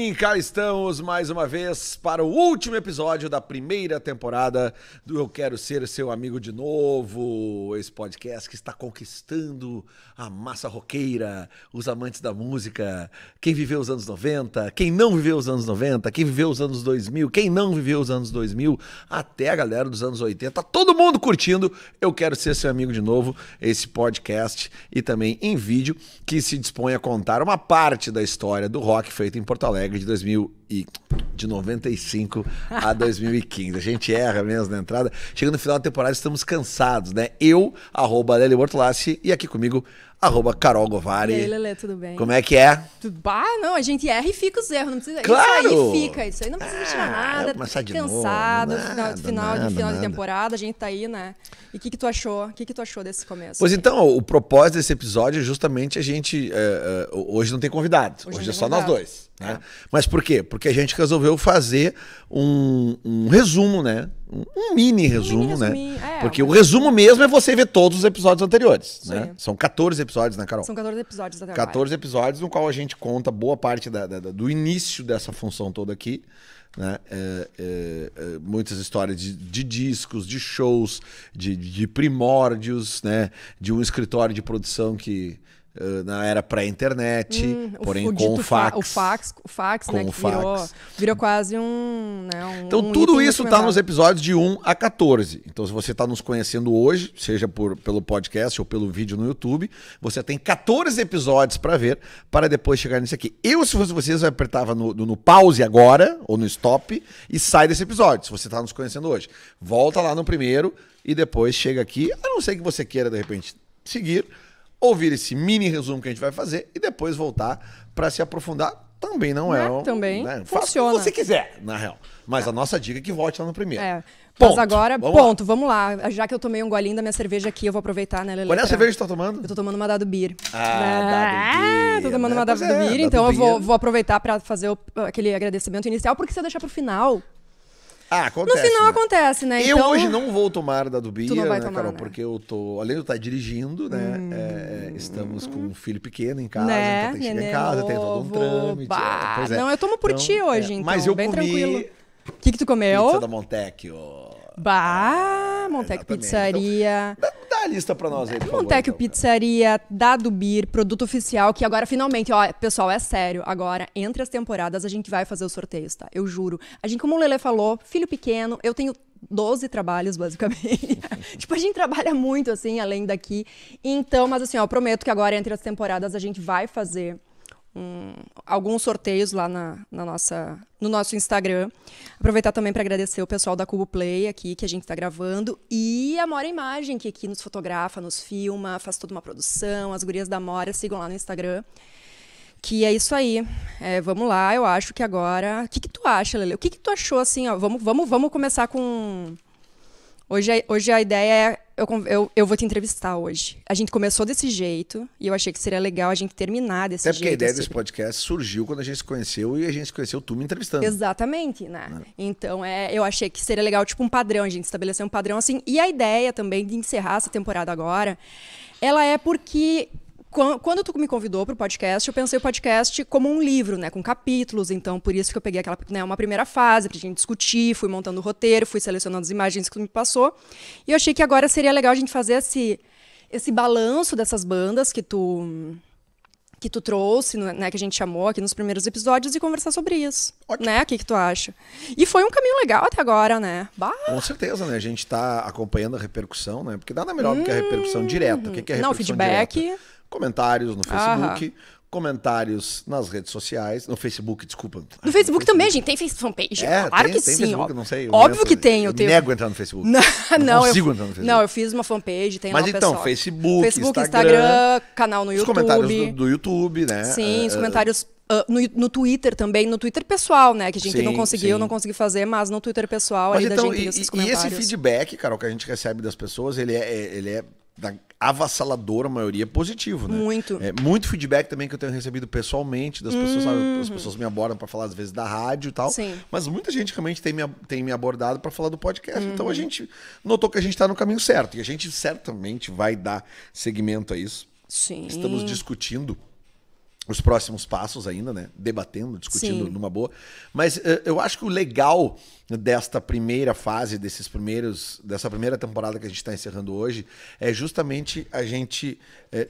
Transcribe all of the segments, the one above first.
Sim, cá estamos mais uma vez para o último episódio da primeira temporada do Eu Quero Ser Seu Amigo de Novo, esse podcast que está conquistando a massa roqueira, os amantes da música, quem viveu os anos 90, quem não viveu os anos 90, quem viveu os anos 2000, quem não viveu os anos 2000, até a galera dos anos 80, todo mundo curtindo Eu Quero Ser Seu Amigo de Novo, esse podcast e também em vídeo que se dispõe a contar uma parte da história do rock feito em Porto Alegre de 95 a 2015. A gente erra mesmo na entrada. Chegando no final da temporada, estamos cansados, né? Eu, @Lele Bortolassi, e aqui comigo, @Carol Govari. E aí, Lelê, tudo bem? Como é que é? Não, a gente erra e fica os erros, não precisa. Claro! Isso aí não precisa tirar nada. Começar de cansado, novo, final de temporada, a gente tá aí, né? E o que tu achou? O que tu achou desse começo? Pois então, o propósito desse episódio é justamente a gente... hoje não tem convidado, hoje é só nós dois. Né? Mas por quê? Porque a gente resolveu fazer um resumo, né? Um mini resumo, né? Porque o resumo mesmo é você ver todos os episódios anteriores, né? São 14 episódios, né, Carol? São 14 episódios até agora. 14 episódios no qual a gente conta boa parte do início dessa função toda aqui, né? Muitas histórias de discos, de shows, de primórdios, né? De um escritório de produção que... na era pré-internet, porém com o fax. O fax, né, que virou quase um... Né, então tudo isso está nos episódios de 1 a 14. Então se você está nos conhecendo hoje, seja pelo podcast ou pelo vídeo no YouTube, você tem 14 episódios para ver, para depois chegar nesse aqui. Se fosse vocês, eu apertava no pause agora, ou no stop, e sai desse episódio, se você está nos conhecendo hoje. Volta lá no primeiro e depois chega aqui, a não ser que você queira, de repente, seguir... ouvir esse mini resumo que a gente vai fazer e depois voltar para se aprofundar. Também não é... Também né? funciona. Faça o que você quiser, na real. Mas a nossa dica é que volte lá no primeiro. Mas agora, vamos lá. Já que eu tomei um golinho da minha cerveja aqui, eu vou aproveitar, né, Lelê? Qual é a cerveja que você tá tomando? Eu tô tomando uma Dado Beer. Dado Beer. Tô tomando uma Dado Beer, então eu vou aproveitar para fazer aquele agradecimento inicial, porque se eu deixar pro final... acontece. No final acontece, né? Eu hoje não vou tomar da Dubia, né, tomar, Carol? né? Porque eu tô... Além de eu estar dirigindo, né? Estamos com um filho pequeno em casa, né? Então tem que chegar em casa, tem todo um trâmite. Pois é. Não, eu tomo por ti hoje, então. Mas eu bem comi... tranquilo. O que tu comeu? Pizza da Montecchio. Montecchio Pizzaria. Então, dá a lista pra nós aí, por favor. Montecchio Pizzaria, Dado Beer, produto oficial, que agora finalmente, ó, pessoal, é sério, agora, entre as temporadas, a gente vai fazer os sorteios, tá? Eu juro. A gente, como o Lelê falou, filho pequeno, eu tenho 12 trabalhos, basicamente. Tipo, a gente trabalha muito, assim, além daqui. Então, mas assim, ó, eu prometo que agora, entre as temporadas, a gente vai fazer... alguns sorteios lá no nosso Instagram. Aproveitar também para agradecer o pessoal da Cubo Play aqui, que a gente está gravando, e a Mora Imagem, que aqui nos fotografa, nos filma, faz toda uma produção. As gurias da Mora, sigam lá no Instagram. Que é isso aí. Vamos lá, eu acho que agora... O que tu acha, Lelê? O que tu achou, assim, ó? Vamos começar com... Hoje a ideia é... Eu vou te entrevistar hoje. A gente começou desse jeito e eu achei que seria legal a gente terminar desse jeito. Porque a ideia desse podcast surgiu quando a gente se conheceu e a gente se conheceu tu me entrevistando. Exatamente, né? Então, eu achei que seria legal, tipo, um padrão, a gente estabelecer um padrão assim. E a ideia também de encerrar essa temporada agora, ela é porque... Quando tu me convidou para o podcast, eu pensei o podcast como um livro, né, com capítulos. Então, por isso que eu peguei uma primeira fase para a gente discutir, fui montando o roteiro, fui selecionando as imagens que tu me passou. E eu achei que agora seria legal a gente fazer esse balanço dessas bandas que tu trouxe, né, que a gente chamou aqui nos primeiros episódios e conversar sobre isso. Ótimo. Né? O que tu acha? E foi um caminho legal até agora, né? Com certeza, né? A gente está acompanhando a repercussão, né? Porque nada melhor do que a repercussão direta. O que é a repercussão feedback direta? Comentários no Facebook, comentários nas redes sociais, no Facebook, desculpa. No Facebook também, a gente tem fanpage. Claro que tem sim. Facebook, não sei. Óbvio que tem. Eu nego entrar no Facebook. Não consigo entrar no Facebook. Não, eu fiz uma fanpage, tem lá o pessoal. Mas então, Facebook, Instagram, canal no YouTube. Os comentários do YouTube, né? Sim, os comentários no Twitter também, no Twitter pessoal, né? Que a gente não consegui fazer, mas no Twitter pessoal, mas ali então, da gente, esses e comentários. esse feedback, Carol, que a gente recebe das pessoas, ele é da avassaladora maioria positivo, né? Muito feedback também que eu tenho recebido pessoalmente das pessoas, sabe? As pessoas me abordam para falar às vezes da rádio e tal, mas muita gente realmente tem me abordado para falar do podcast. Então a gente notou que a gente está no caminho certo e a gente certamente vai dar seguimento a isso. Sim. Estamos discutindo os próximos passos ainda, né? Debatendo, discutindo Sim. numa boa. Mas eu acho que o legal desta primeira fase, dessa primeira temporada que a gente está encerrando hoje, é justamente a gente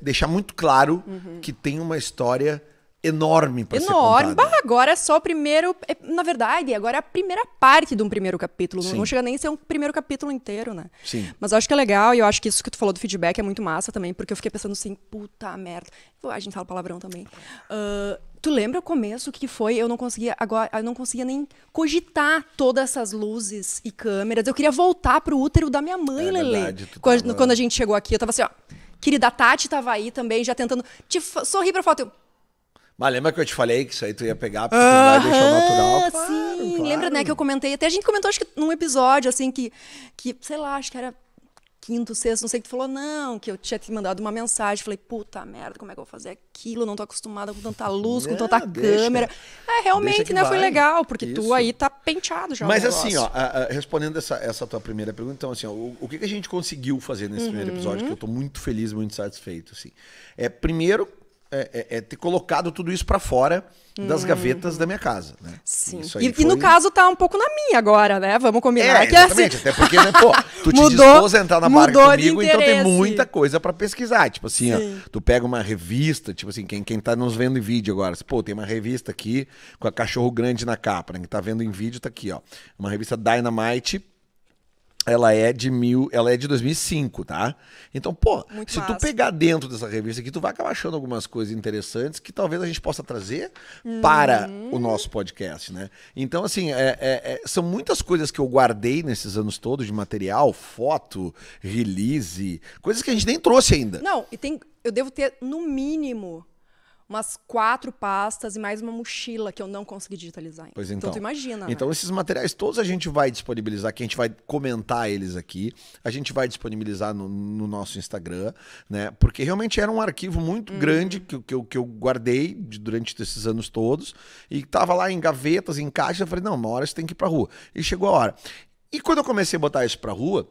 deixar muito claro que tem uma história enorme para ser Enorme. contada. Bah, agora é só o primeiro. Na verdade, agora é a primeira parte de um primeiro capítulo. Sim. Não chega nem a ser um primeiro capítulo inteiro, né? Sim. Mas eu acho que é legal e eu acho que isso que tu falou do feedback é muito massa também, porque eu fiquei pensando assim, puta merda. A gente fala palavrão também. Tu lembra o começo que foi? Eu não conseguia nem cogitar todas essas luzes e câmeras. Eu queria voltar pro útero da minha mãe, É Lelê. verdade, tu Quando a gente chegou aqui, eu tava assim, ó. Querida, a Tati tava aí também, já tentando sorrir pra foto. Mas lembra que eu te falei que isso aí tu ia pegar porque tu vai deixar o natural? Claro, Sim, claro. lembra, né, que eu comentei, até a gente comentou, acho que num episódio, assim, que sei lá, acho que era quinto, sexto, não sei, que tu falou, não, que eu tinha te mandado uma mensagem, falei, puta merda, como é que eu vou fazer aquilo, não tô acostumada com tanta luz, com tanta câmera. Realmente, né, foi legal, porque tu aí tá penteado já. Mas assim, ó, respondendo essa tua primeira pergunta, então assim, ó, o que a gente conseguiu fazer nesse primeiro episódio, que eu tô muito feliz, muito satisfeito, assim, primeiro, ter colocado tudo isso pra fora das gavetas da minha casa, né? Sim. Isso aí E no caso tá um pouco na minha agora, né? Vamos combinar. Que exatamente. assim, até porque, né, pô, tu te dispôs a entrar na barca comigo, então tem muita coisa pra pesquisar. Tipo assim, ó, tu pega uma revista, tipo assim, quem tá nos vendo em vídeo agora, pô, tem uma revista aqui com a cachorro grande na capa, né? Quem tá vendo em vídeo tá aqui, ó. Uma revista Dynamite. Ela é de 2005, tá? Então, pô, muito se massa. tu pegar dentro dessa revista aqui, tu vai acabar achando algumas coisas interessantes que talvez a gente possa trazer para o nosso podcast, né? Então, assim, são muitas coisas que eu guardei nesses anos todos de material, foto, release, coisas que a gente nem trouxe ainda. Não, eu devo ter, no mínimo, umas 4 pastas e mais uma mochila que eu não consegui digitalizar ainda. Pois então tu imagina, Então né? esses materiais todos a gente vai disponibilizar aqui, a gente vai comentar eles aqui, a gente vai disponibilizar no nosso Instagram, né? Porque realmente era um arquivo muito grande que eu guardei durante esses anos todos e tava lá em gavetas, em caixas, eu falei, não, uma hora você tem que ir pra rua. E chegou a hora. E quando eu comecei a botar isso pra rua,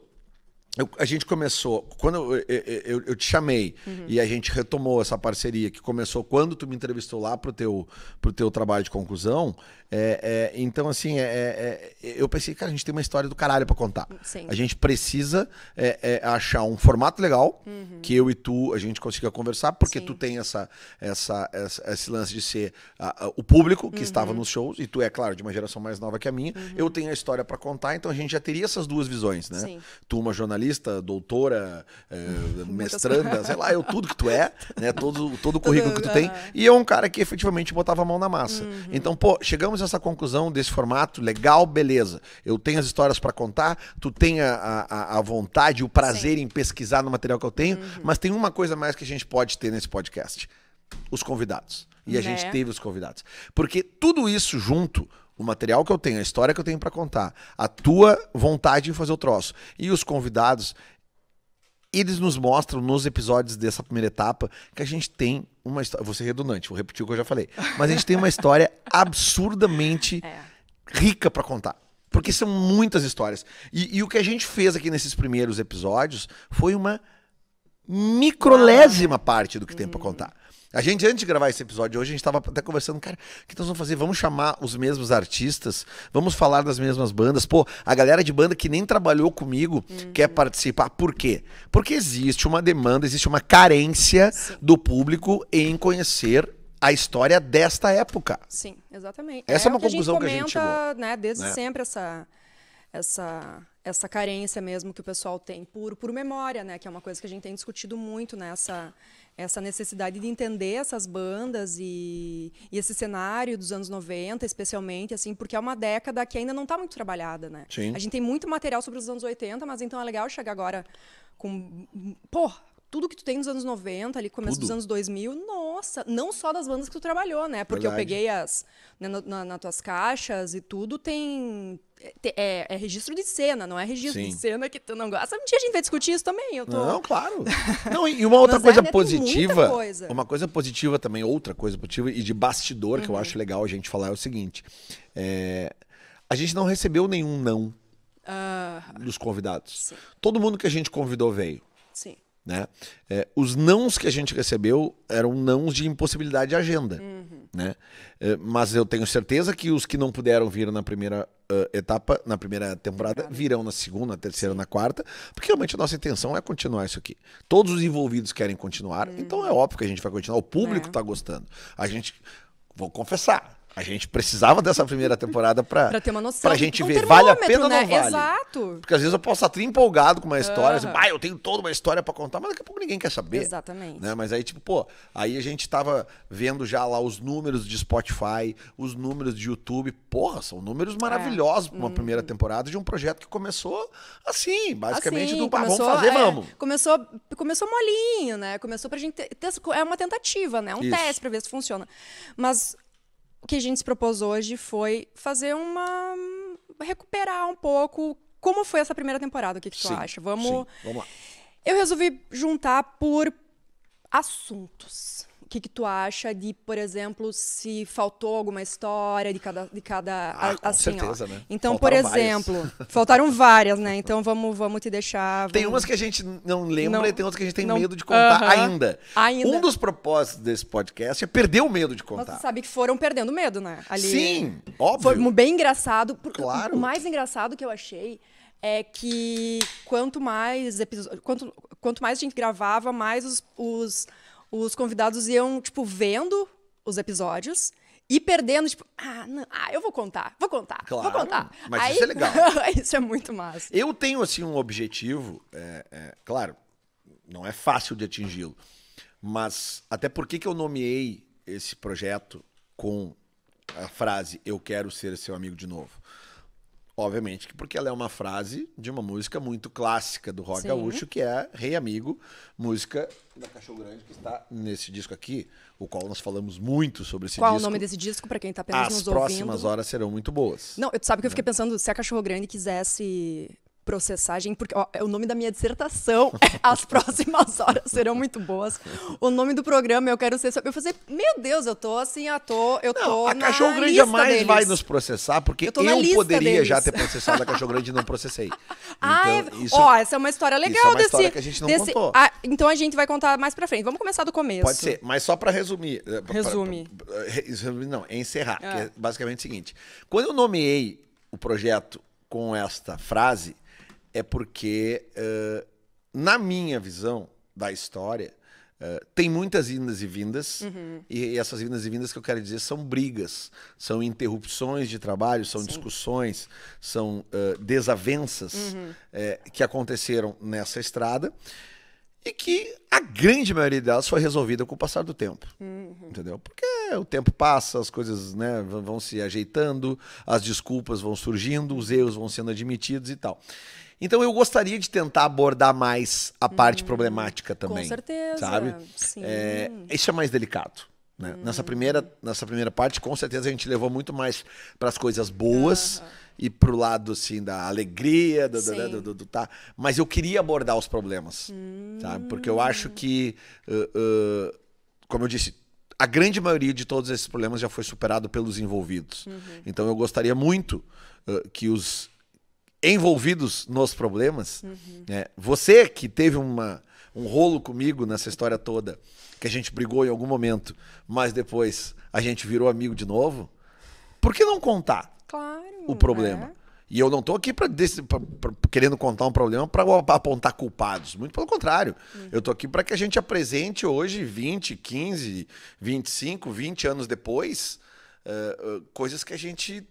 a gente começou, quando eu te chamei e a gente retomou essa parceria que começou quando tu me entrevistou lá pro teu trabalho de conclusão, então assim, eu pensei, cara, a gente tem uma história do caralho pra contar. Sim. A gente precisa achar um formato legal que eu e tu, a gente consiga conversar, porque Sim. tu tem esse lance de ser o público que estava nos shows, e tu é, claro, de uma geração mais nova que a minha, eu tenho a história pra contar, então a gente já teria essas duas visões, né? Sim. Tu, uma jornalista, doutora, mestranda, sei lá, tudo que tu é, né? Todo o currículo que tu tem. E eu um cara que efetivamente botava a mão na massa. Então, pô, chegamos a essa conclusão desse formato, legal, beleza. Eu tenho as histórias pra contar, tu tem a vontade, o prazer em pesquisar no material que eu tenho, mas tem uma coisa mais que a gente pode ter nesse podcast: os convidados. E a gente teve os convidados. Porque tudo isso junto, o material que eu tenho, a história que eu tenho pra contar, a tua vontade em fazer o troço e os convidados, eles nos mostram nos episódios dessa primeira etapa que a gente tem uma história, vou ser redundante, vou repetir o que eu já falei, mas a gente tem uma história absurdamente rica pra contar. Porque são muitas histórias. E o que a gente fez aqui nesses primeiros episódios foi uma microlésima parte do que tem pra contar. A gente, antes de gravar esse episódio hoje, a gente estava até conversando, cara, o que nós vamos fazer? Vamos chamar os mesmos artistas? Vamos falar das mesmas bandas? Pô, a galera de banda que nem trabalhou comigo quer participar. Por quê? Porque existe uma demanda, existe uma carência do público em conhecer a história desta época. Sim, exatamente. Essa é uma o que conclusão que a gente comenta, chegou. né, desde sempre essa carência mesmo que o pessoal tem por memória, né, que é uma coisa que a gente tem discutido muito, né, essa necessidade de entender essas bandas e esse cenário dos anos 90, especialmente, assim, porque é uma década que ainda não está muito trabalhada, né? Sim. A gente tem muito material sobre os anos 80, mas então é legal chegar agora com... Pô, tudo que tu tem nos anos 90, ali, começo dos anos 2000, nossa, não só das bandas que tu trabalhou, né? Porque eu peguei nas tuas caixas e tudo tem... É registro de cena, não é registro de cena que tu não gosta. Um dia a gente vai discutir isso também. Não, claro. Não, e uma outra coisa né, positiva, coisa. uma coisa positiva também, outra coisa positiva e de bastidor que eu acho legal a gente falar é o seguinte: a gente não recebeu nenhum não dos convidados. Sim. Todo mundo que a gente convidou veio. Sim. né? Os nãos que a gente recebeu eram nãos de impossibilidade de agenda, né? Mas eu tenho certeza que os que não puderam vir na primeira etapa, na primeira temporada, virão na segunda, na terceira, na quarta, porque realmente a nossa intenção é continuar isso aqui. Todos os envolvidos querem continuar, então é óbvio que a gente vai continuar. O público tá gostando. A gente, vou confessar, a gente precisava dessa primeira temporada pra ter uma noção. Pra gente ver, vale a pena ou não vale? Exato. Porque às vezes eu posso estar empolgado com uma história, assim, eu tenho toda uma história pra contar, mas daqui a pouco ninguém quer saber. Exatamente. Né? Mas aí, tipo, pô, aí a gente tava vendo já lá os números de Spotify, os números de YouTube. Porra, são números maravilhosos pra uma primeira temporada de um projeto que começou assim, basicamente, vamos fazer, vamos. Começou molinho, né? Começou pra gente é uma tentativa, né? Um teste pra ver se funciona. Mas o que a gente se propôs hoje foi fazer recuperar um pouco como foi essa primeira temporada. O que tu acha? Vamos lá. Eu resolvi juntar por assuntos. O que tu acha de, por exemplo, se faltou alguma história de cada com certeza, né? Então, Faltaram por exemplo, faltaram várias, né? Então vamos te deixar. Tem umas que a gente não lembra e tem outras que a gente tem medo de contar ainda. Um dos propósitos desse podcast é perder o medo de contar. Mas você sabe que foram perdendo medo, né? Ali, sim, óbvio. Foi bem engraçado. Claro. O mais engraçado que eu achei é que quanto mais a gente gravava, mais os convidados iam, tipo, vendo os episódios e perdendo, tipo, eu vou contar. Claro, vou contar. Mas aí, isso é legal. Isso é muito massa. Eu tenho, assim, um objetivo, claro, não é fácil de atingi-lo, mas até por que eu nomeei esse projeto com a frase "Eu quero ser seu amigo de novo"? Obviamente que porque ela é uma frase de uma música muito clássica do rock gaúcho, que é Rei Amigo, música da Cachorro Grande, que está nesse disco aqui, o qual nós falamos muito sobre esse disco. Qual o nome desse disco, para quem está apenas nos ouvindo? As próximas horas serão muito boas. Não, tu sabe que eu fiquei pensando, se a Cachorro Grande quisesse processagem, porque é o nome da minha dissertação, as próximas horas serão muito boas. O nome do programa, eu quero ser... Eu falei, meu Deus, eu tô assim, eu tô a Cachorro Grande jamais vai nos processar, porque eu poderia já ter processado a Cachorro Grande e não processei. Então, essa é uma história legal. Isso é uma história que a gente não contou. Então a gente vai contar mais pra frente. Vamos começar do começo. Pode ser, mas só pra resumir. Encerrar. Que é basicamente o seguinte. Quando eu nomeei o projeto com esta frase, é porque, na minha visão da história, tem muitas indas e vindas, e essas indas e vindas que eu quero dizer são brigas, são interrupções de trabalho, são discussões, são desavenças que aconteceram nessa estrada e que a grande maioria delas foi resolvida com o passar do tempo, entendeu? Porque o tempo passa, as coisas, né, vão se ajeitando, as desculpas vão surgindo, os erros vão sendo admitidos e tal. Então eu gostaria de tentar abordar mais a parte problemática também. Com certeza. Sabe? Sim. Isso é mais delicado. Né? Nessa primeira parte, com certeza, a gente levou muito mais para as coisas boas e pro lado assim, da alegria, tá. Mas eu queria abordar os problemas. Sabe? Porque eu acho que, como eu disse, a grande maioria de todos esses problemas já foi superado pelos envolvidos. Então eu gostaria muito que os envolvidos nos problemas, você que teve um rolo comigo nessa história toda, que a gente brigou em algum momento, mas depois a gente virou amigo de novo, por que não contar o problema? E eu não tô aqui querendo contar um problema para apontar culpados, muito pelo contrário. Eu tô aqui para que a gente apresente hoje, 20, 15, 25, 20 anos depois, coisas que a gente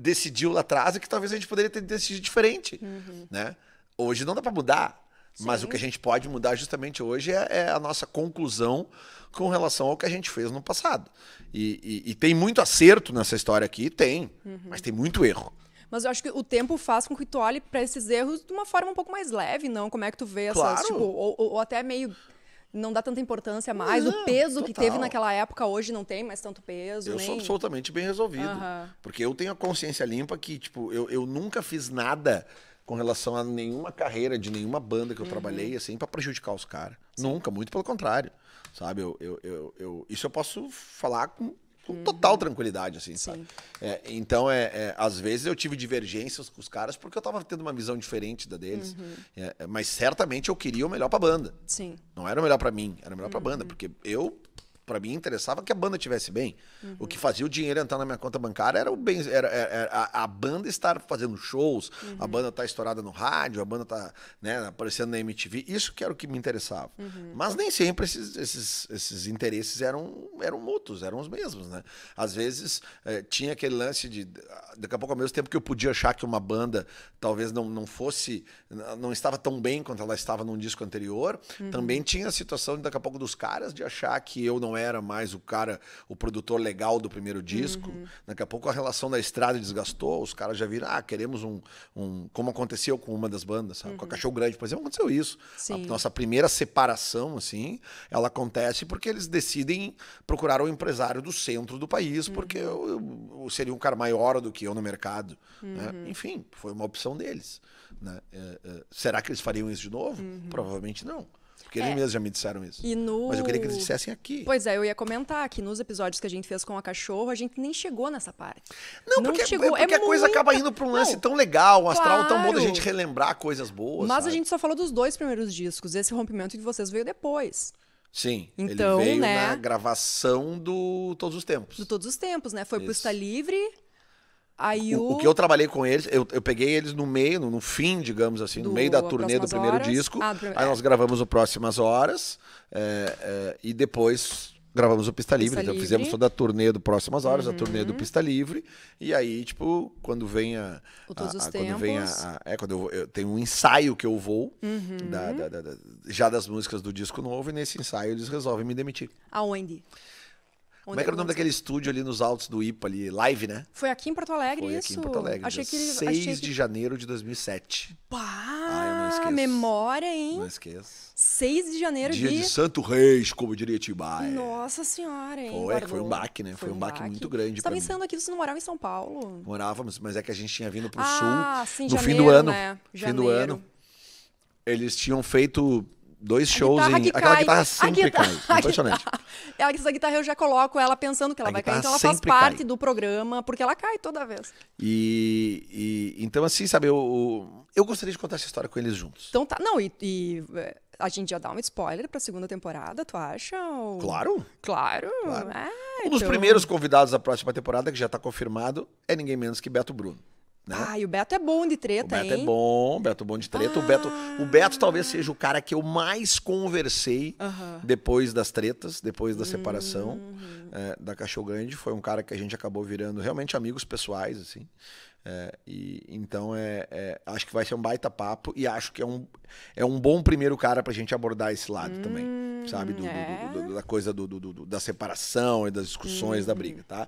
decidiu lá atrás e que talvez a gente poderia ter decidido diferente, né? Hoje não dá para mudar, mas o que a gente pode mudar justamente hoje é a nossa conclusão com relação ao que a gente fez no passado. E tem muito acerto nessa história aqui, mas tem muito erro. Mas eu acho que o tempo faz com que tu olhe para esses erros de uma forma um pouco mais leve, não? Como é que tu vê essas, tipo, ou até meio... Não dá tanta importância mais. O peso que teve naquela época hoje não tem mais tanto peso. Eu sou absolutamente bem resolvido. Porque eu tenho a consciência limpa que, tipo, eu nunca fiz nada com relação a nenhuma carreira de nenhuma banda que eu trabalhei, assim, pra prejudicar os caras. Nunca, muito pelo contrário. Sabe? Isso eu posso falar com com total tranquilidade, assim, sabe? Então, às vezes eu tive divergências com os caras porque eu tava tendo uma visão diferente da deles. Mas certamente eu queria o melhor pra banda. Sim. Não era o melhor pra mim, era o melhor pra banda, porque pra mim interessava que a banda estivesse bem. O que fazia o dinheiro entrar na minha conta bancária era a banda estar fazendo shows, a banda estar estourada no rádio, a banda estar, né, aparecendo na MTV. Isso que era o que me interessava. Mas nem sempre esses interesses eram mútuos, eram os mesmos, né? Às vezes tinha aquele lance de, daqui a pouco, ao mesmo tempo que eu podia achar que uma banda talvez não estava tão bem quanto ela estava num disco anterior, também tinha a situação, daqui a pouco, dos caras de achar que eu não era mais o produtor legal do primeiro disco. Daqui a pouco a relação da estrada desgastou, os caras já viram, queremos como aconteceu com uma das bandas, sabe? Com a Cachorro Grande, por exemplo, aconteceu isso. A nossa primeira separação, assim, ela acontece porque eles decidem procurar um empresário do centro do país, porque eu seria um cara maior do que eu no mercado. Né? Enfim, foi uma opção deles. Né? Será que eles fariam isso de novo? Provavelmente não. Porque eles mesmos já me disseram isso. Mas eu queria que eles dissessem aqui. Pois é, eu ia comentar que nos episódios que a gente fez com a Cachorro, a gente nem chegou nessa parte. Não porque a coisa acaba indo pra um lance tão legal, um astral tão bom da gente relembrar coisas boas. Mas a gente só falou dos 2 primeiros discos. Esse rompimento de vocês veio depois. Sim, então, ele veio né, na gravação do Todos os Tempos. Do Todos os Tempos, né? Foi pro Está Livre... Aí o que eu trabalhei com eles, eu peguei eles no meio, no fim, digamos assim, no meio da turnê do primeiro disco. Aí nós gravamos o Próximas Horas e depois gravamos o Pista Livre. Então fizemos toda a turnê do Próximas Horas, a turnê do Pista Livre. E aí, tipo, quando vem quando eu tenho um ensaio que eu vou já das músicas do disco novo, e nesse ensaio eles resolvem me demitir. Aonde? Como é que era o nome daquele estúdio ali nos altos do IPA ali? Live, né? Foi aqui em Porto Alegre, Foi isso? Aqui em Porto Alegre, 6 de janeiro de 2007. Pá, eu não esqueço. Memória, hein? Não esqueço. 6 de janeiro Dia de Santo Reis, como diria Tibai. Nossa senhora, hein? Foi um baque, né? Foi um baque muito grande. Você estava pensando aqui, você não morava em São Paulo? Morávamos, mas é que a gente tinha vindo pro sim, sul no janeiro, fim do ano. Né? Fim do ano. Eles tinham feito 2 shows em... Aquela guitarra sempre cai. Impressionante. Essa guitarra eu já coloco ela pensando que ela vai cair, então ela faz parte do programa, porque ela cai toda vez. Então, assim, sabe, eu gostaria de contar essa história com eles juntos. Então tá. Não, a gente já dá um spoiler pra segunda temporada, tu acha? Ou... Claro. Um dos primeiros convidados da próxima temporada, que já tá confirmado, é ninguém menos que Beto Bruno. Né? E o Beto é bom de treta, hein? O Beto é bom de treta. O Beto talvez seja o cara que eu mais conversei depois das tretas, depois da separação da Cachorro Grande. Foi um cara que a gente acabou virando realmente amigos pessoais, assim. Então, acho que vai ser um baita papo e acho que é um bom primeiro cara pra gente abordar esse lado também, sabe? Da coisa da separação e das discussões da briga, tá?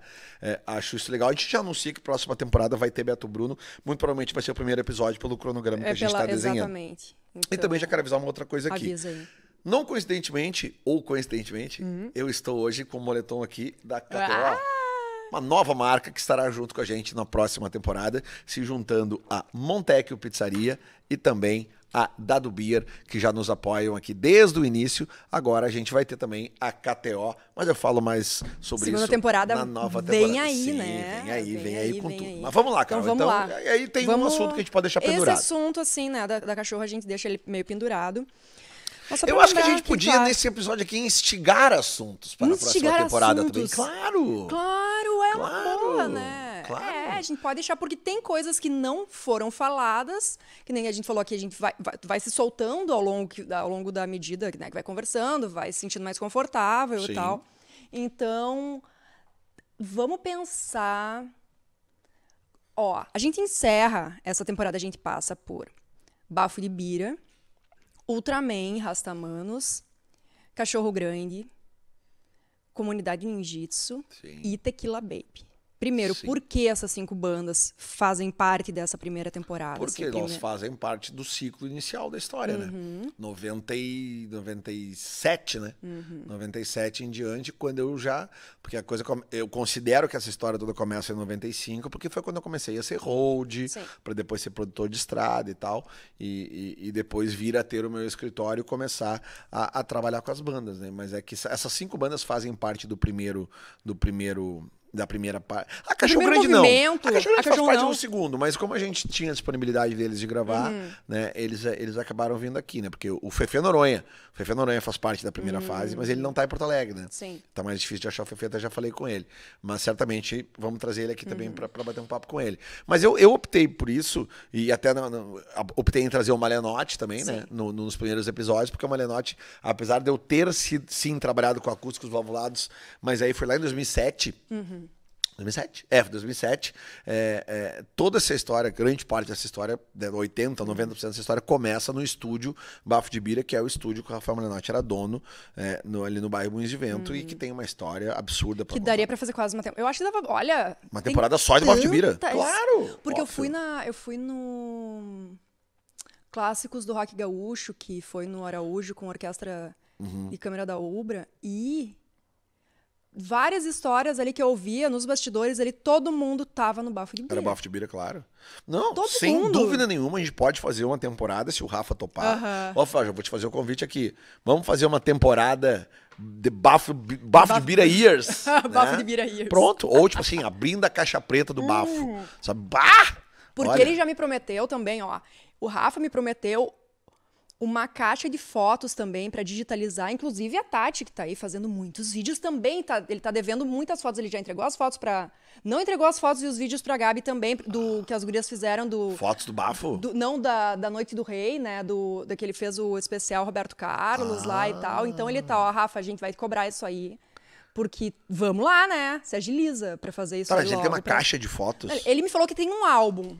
Acho isso legal. A gente já anuncia que próxima temporada vai ter Beto Bruno. Muito provavelmente vai ser o primeiro episódio pelo cronograma que a gente tá desenhando. Exatamente. Então, e também já quero avisar uma outra coisa aqui. Avisa aí. Não coincidentemente, ou coincidentemente, eu estou hoje com o moletom aqui da KTO. Uma nova marca que estará junto com a gente na próxima temporada, se juntando a Montecchio Pizzaria e também a Dado Beer, que já nos apoiam aqui desde o início. Agora a gente vai ter também a KTO, mas eu falo mais sobre segunda isso temporada na nova temporada. Vem aí, sim, né? Vem aí com tudo. Aí. Mas vamos lá, Carol. Então, vamos lá. Aí tem um assunto que a gente pode deixar pendurado. Esse assunto, assim, né, da Cachorro, a gente deixa ele meio pendurado. Eu acho que a gente podia, nesse episódio aqui, instigar assuntos para a próxima temporada também. Claro! Claro, é uma boa, né? Claro. A gente pode deixar, porque tem coisas que não foram faladas, que nem a gente falou aqui, a gente vai se soltando ao longo da medida, né, que vai conversando, vai se sentindo mais confortável e tal. Então, vamos pensar... a gente encerra essa temporada, a gente passa por Bafo de Bira, Ultraman, Rastamanos, Cachorro Grande, Comunidade Ninjitsu e Tequila Baby. Primeiro, Sim. por que essas 5 bandas fazem parte dessa primeira temporada? Porque elas fazem parte do ciclo inicial da história, né? 97, né? 97 em diante, quando eu já... Porque a coisa... Eu considero que essa história toda começa em 95, porque foi quando eu comecei a ser hold, para depois ser produtor de estrada e tal, e depois vir a ter o meu escritório e começar a trabalhar com as bandas, né? Mas é que essas 5 bandas fazem parte da primeira parte. A Cachorro Grande não. A Cachorro Grande faz parte do segundo, mas como a gente tinha a disponibilidade deles de gravar, né, eles acabaram vindo aqui, né? Porque o Fefê Noronha faz parte da primeira fase, mas ele não tá em Porto Alegre, né? Sim. Tá mais difícil de achar o Fefê, até já falei com ele. Mas certamente vamos trazer ele aqui também pra bater um papo com ele. Mas eu optei por isso, e até optei em trazer o Malenotti também, né? Nos primeiros episódios, porque o Malenotti, apesar de eu ter sim trabalhado com acústicos valvulados, mas aí foi lá em 2007. 2007? 2007. Toda essa história, grande parte dessa história, 80%, 90% dessa história, começa no estúdio Bafo de Bira, que é o estúdio que o Rafael Malenotti era dono, ali no bairro Moinhos de Vento, e que tem uma história absurda. Que daria pra fazer quase uma temporada. Eu acho que dava, olha... Uma temporada só de Bafo de Bira. Claro! Porque eu fui no Clássicos do Rock Gaúcho, que foi no Araújo, com orquestra e câmera da Ubra, e... várias histórias ali que eu ouvia nos bastidores ali, todo mundo tava no Bafo de Bira. Era Bafo de Bira, claro. Não, todo sem mundo. dúvida nenhuma, a gente pode fazer uma temporada, se o Rafa topar. Ó, Flávio, eu vou te fazer o convite aqui. Vamos fazer uma temporada de Bafo de Bira Years. Bafo de Bira Years. Pronto. Ou, tipo assim, abrindo a caixa preta do Bafo. Sabe? Bah! Porque Olha. ele já me prometeu também, ó. O Rafa me prometeu uma caixa de fotos também para digitalizar. Inclusive a Tati, que tá aí fazendo muitos vídeos também. Ele tá devendo muitas fotos. Ele já entregou as fotos pra... Não entregou as fotos e os vídeos pra Gabi também, que as gurias fizeram do... Fotos do Bafo? Não, da Noite do Rei, né? Da que ele fez o especial Roberto Carlos lá e tal. Então ele tá, ó, Rafa, a gente vai cobrar isso aí. Porque vamos lá, né? Se agiliza pra fazer isso. Tá, mas ele tem uma caixa de fotos? Ele me falou que tem um álbum.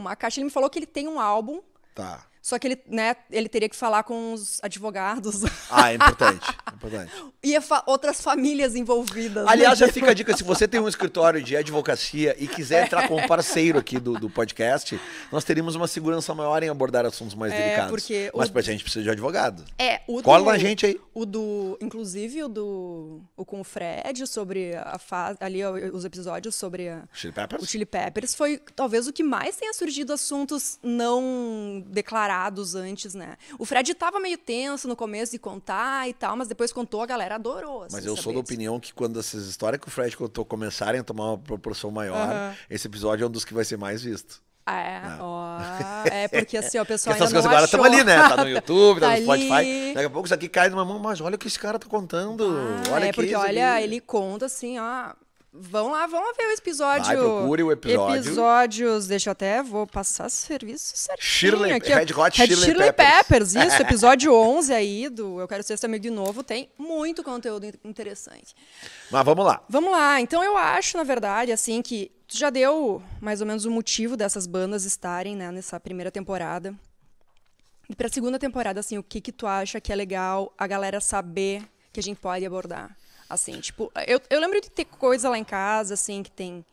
A caixa, ele me falou que ele tem um álbum. Tá. Só que ele, né, ele teria que falar com os advogados. Ah, é importante. E outras famílias envolvidas. Aliás, já fica a dica, se você tem um escritório de advocacia e quiser entrar como parceiro aqui do podcast, nós teríamos uma segurança maior em abordar assuntos mais delicados. Porque mas pra gente precisa de advogado. Cola na gente aí. Inclusive o com o Fred, sobre a fase, ali os episódios sobre o Chili Peppers, foi talvez o que mais tenha surgido assuntos não declarados antes, né? O Fred tava meio tenso no começo de contar e tal, mas depois contou, a galera adorou. Assim, mas eu sou da opinião que quando essas histórias que o Fred contou começarem a tomar uma proporção maior, esse episódio é um dos que vai ser mais visto. Porque assim, o pessoal essas ainda coisas não agora achou. estão ali, né? Tá no YouTube, tá no ali. Spotify. Daqui a pouco isso aqui cai numa mão, mas olha o que esse cara tá contando. Olha porque olha, ele conta assim, ó... Vamos lá ver o episódio. Vai, procure o episódio. Episódios, deixa eu até, vou passar serviço certinho aqui. Red Hot Chili Peppers, isso, episódio 11 aí do Eu Quero Ser Seu Amigo de Novo, tem muito conteúdo interessante. Mas vamos lá. Vamos lá, então eu acho, na verdade, assim, que tu já deu mais ou menos o motivo dessas bandas estarem, né, nessa primeira temporada. E pra segunda temporada, assim, o que tu acha que é legal a galera saber que a gente pode abordar? Assim, tipo, eu lembro de ter coisa lá em casa, assim, que tem...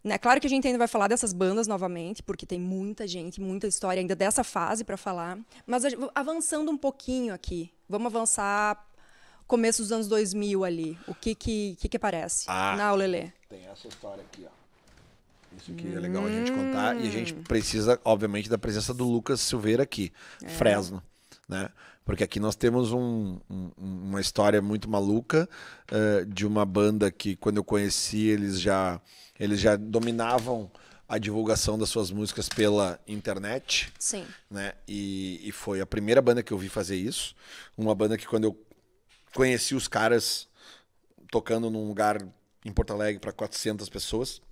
Né? Claro que a gente ainda vai falar dessas bandas novamente, porque tem muita gente, muita história ainda dessa fase para falar. Mas avançando um pouquinho aqui, vamos avançar começo dos anos 2000 ali. O que aparece? Não, Lelê. Tem essa história aqui, ó. Isso aqui é legal a gente contar. E a gente precisa, obviamente, da presença do Lucas Silveira aqui, Fresno, né? Porque aqui nós temos uma história muito maluca de uma banda que, quando eu conheci, eles já dominavam a divulgação das suas músicas pela internet. Sim. Né? E foi a primeira banda que eu vi fazer isso. Uma banda que, quando eu conheci os caras tocando num lugar em Porto Alegre para 400 pessoas,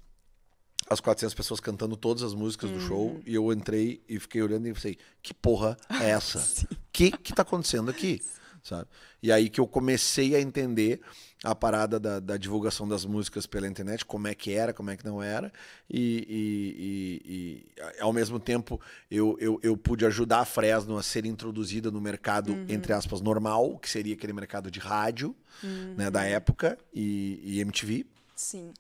as 400 pessoas cantando todas as músicas do show, e eu entrei e fiquei olhando e pensei, que porra é essa? O que tá acontecendo aqui? Sabe? E aí que eu comecei a entender a parada da divulgação das músicas pela internet, como é que era, como é que não era, e ao mesmo tempo eu pude ajudar a Fresno a ser introduzida no mercado, entre aspas, normal, que seria aquele mercado de rádio, né, da época, e MTV. Sim.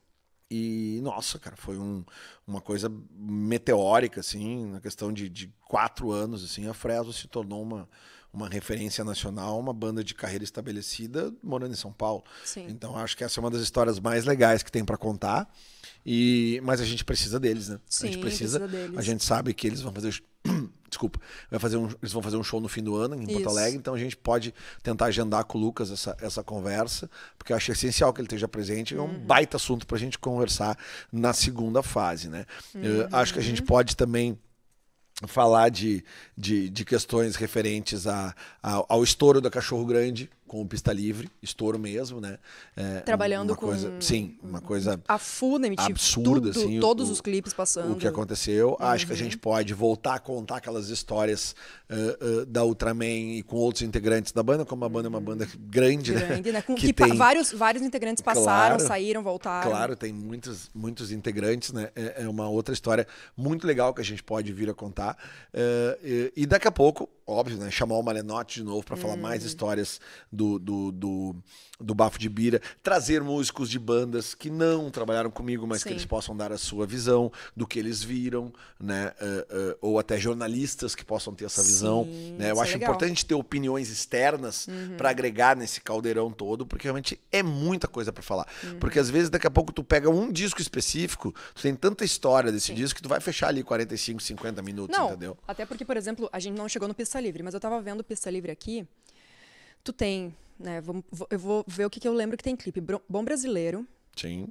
E, nossa, cara, foi uma coisa meteórica, assim, na questão de 4 anos, assim, a Fresno se tornou uma referência nacional, uma banda de carreira estabelecida morando em São Paulo. Sim. Então, acho que essa é uma das histórias mais legais que tem para contar. Mas a gente precisa deles, né? Sim, a gente precisa deles. A gente sabe que eles vão fazer... Desculpa, eles vão fazer um show no fim do ano em Porto Alegre, então a gente pode tentar agendar com o Lucas essa conversa, porque eu acho essencial que ele esteja presente, é um baita assunto pra gente conversar na segunda fase, né? Eu acho que a gente pode também falar de questões referentes ao estouro da Cachorro Grande com o Pista Livre, estouro mesmo, né? Trabalhando uma coisa, com... Sim, uma coisa a full na MTV, absurda, tudo, assim. Todos os clipes passando. O que aconteceu. Acho que a gente pode voltar a contar aquelas histórias da Ultraman e com outros integrantes da banda, como a banda é uma banda grande, né? Que tem... vários integrantes passaram, saíram, voltaram. Claro, tem muitos integrantes, né? É uma outra história muito legal que a gente pode vir a contar. E daqui a pouco, óbvio, né? Chamar o Malenotti de novo para falar mais histórias do Bafo de Bira, trazer músicos de bandas que não trabalharam comigo, mas que eles possam dar a sua visão do que eles viram, né? Ou até jornalistas que possam ter essa visão, né? Eu acho importante ter opiniões externas para agregar nesse caldeirão todo, porque realmente é muita coisa para falar. Porque às vezes daqui a pouco tu pega um disco específico, tu tem tanta história desse disco que tu vai fechar ali 45, 50 minutos, entendeu? Até porque, por exemplo, a gente não chegou no Pista Livre, mas eu tava vendo o Pista Livre aqui. Tu tem, né? Eu vou ver o que eu lembro que tem clipe. Bom Brasileiro. Sim.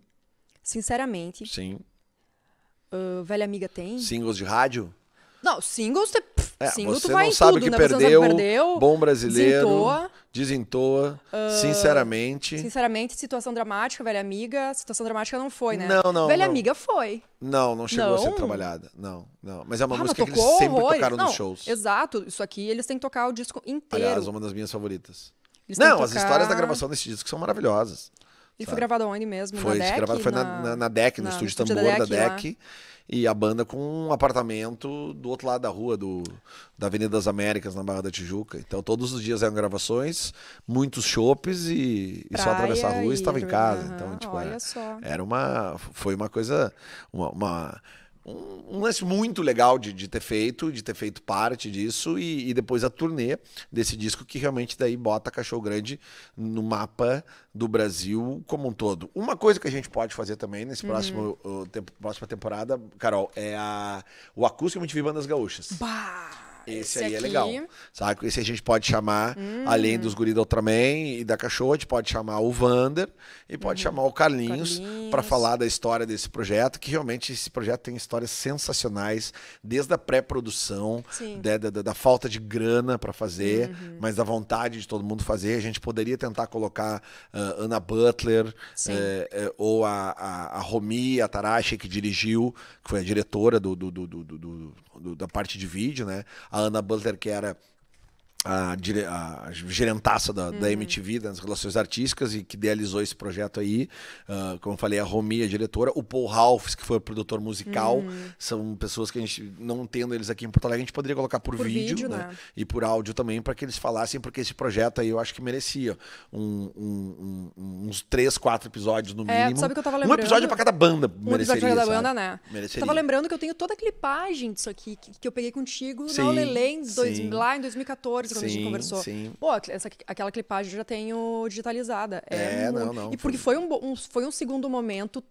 Sinceramente. Sim. Velha Amiga tem. Singles de rádio? Não, singles, single você tu vai não em sabe tudo, que né? perdeu, Bom Brasileiro, Desentoa, Sinceramente. Situação Dramática, Velha Amiga. Situação Dramática não foi, né? Não. Velha Amiga foi. Não chegou a ser trabalhada. Não. Mas é uma música que eles sempre tocaram nos shows. Exato. Isso aqui eles têm que tocar o disco inteiro. Aliás, uma das minhas favoritas. As histórias da gravação desse disco são maravilhosas. E foi gravado onde mesmo? Foi na DEC, no estúdio Tambor da DEC. E a banda com um apartamento do outro lado da rua, da Avenida das Américas, na Barra da Tijuca. Então, todos os dias eram gravações, muitos chopes e só atravessar a rua e estava em casa. Então, tipo, foi uma coisa, um lance muito legal de ter feito parte disso e depois a turnê desse disco que realmente daí bota Cachorro Grande no mapa do Brasil como um todo. Uma coisa que a gente pode fazer também nesse próxima temporada, Carol, é o Acústico MTV Bandas Gaúchas. Esse aí é legal, sabe? Esse a gente pode chamar, além dos guri da Ultraman e da Cachorro, a gente pode chamar o Vander e pode chamar o Carlinhos para falar da história desse projeto, que realmente esse projeto tem histórias sensacionais, desde a pré-produção, da falta de grana para fazer, mas da vontade de todo mundo fazer. A gente poderia tentar colocar Ana Butler, ou a Romi Atarashi, que dirigiu, que foi a diretora da parte de vídeo, né? A Ana Butler, que era a gerentaça da MTV, das relações artísticas, e que idealizou esse projeto aí. Como eu falei, a Romi, a diretora. O Paul Ralphs, que foi o produtor musical. São pessoas que a gente, não tendo eles aqui em Porto Alegre, a gente poderia colocar por vídeo, né? E por áudio também, para que eles falassem, porque esse projeto aí eu acho que merecia uns 3, 4 episódios no mínimo. Sabe o que eu tava lembrando? Um episódio para cada banda mereceria, episódio pra cada banda, né? Mereceria. Eu tava lembrando que eu tenho toda a clipagem disso aqui, que eu peguei contigo na Olelê, lá em 2014, quando a gente conversou. Pô, aquela clipagem eu já tenho digitalizada. Não. E porque foi um segundo momento.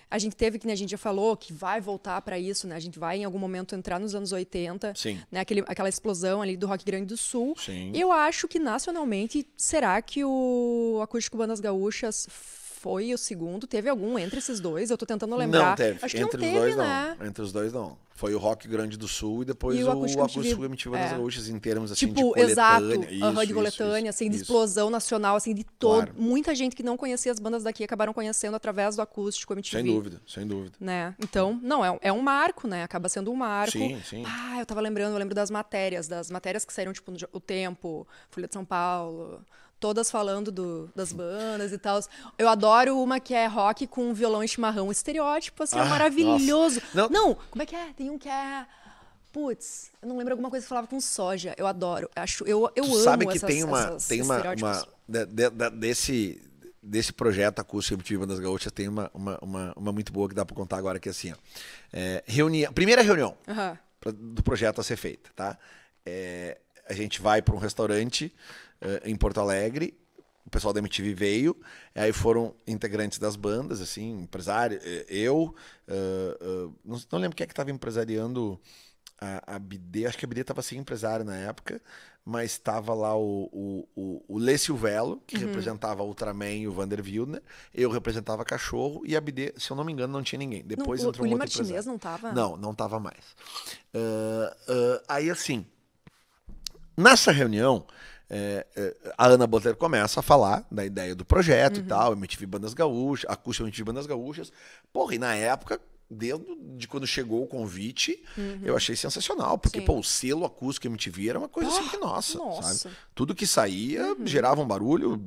A gente teve, que a gente já falou, que vai voltar para isso, né? A gente vai em algum momento entrar nos anos 80, né? Aquela explosão ali do Rock Grande do Sul. Eu acho que nacionalmente, será que o Acústico Bandas Gaúchas foi o segundo? Teve algum entre esses dois? Eu tô tentando lembrar. Não teve. Acho que entre não os teve, dois, né? não. Entre os dois, não. Foi o Rock Grande do Sul e depois o o Acústico MTV Bandas Gaúchas, em termos assim, tipo, de coletânea. Exato. De coletânea, assim, de explosão nacional, assim, de todo. Claro. Muita gente que não conhecia as bandas daqui acabaram conhecendo através do Acústico MTV. Sem dúvida. Né? Então, não, é um marco, né? Acaba sendo um marco. Sim. Eu lembro das matérias que saíram, tipo, no O Tempo, Folha de São Paulo, todas falando das bandas e tal. Eu adoro uma que é rock com violão e chimarrão. Estereótipo, assim, é maravilhoso. Não, como é que é? Tem um que é... Putz, eu não lembro alguma coisa que falava com soja. Eu adoro. Eu amo sabe que essas tem uma desse projeto acústico MTV Bandas Gaúchas tem uma muito boa que dá pra contar agora, que é assim, ó. Primeira reunião do projeto a ser feita, tá? A gente vai para um restaurante em Porto Alegre, o pessoal da MTV veio, aí foram integrantes das bandas, assim, empresário, não lembro quem é que estava empresariando a BD, acho que a BD estava sem empresário na época, mas estava lá o Lê Silvello, que representava o Ultraman e o Vander Wildner, eu representava Cachorro, e a BD, se eu não me engano, não tinha ninguém. Depois entrou um outro empresário. O Uli Martinez não estava? Não estava mais. Aí, assim, nessa reunião, a Ana Butler começa a falar da ideia do projeto e tal, MTV Bandas Gaúchas, acústica MTV Bandas Gaúchas. Porra, e na época, desde quando chegou o convite, eu achei sensacional, porque pô, o selo acústico MTV era uma coisa assim que, nossa. Sabe? Tudo que saía gerava um barulho,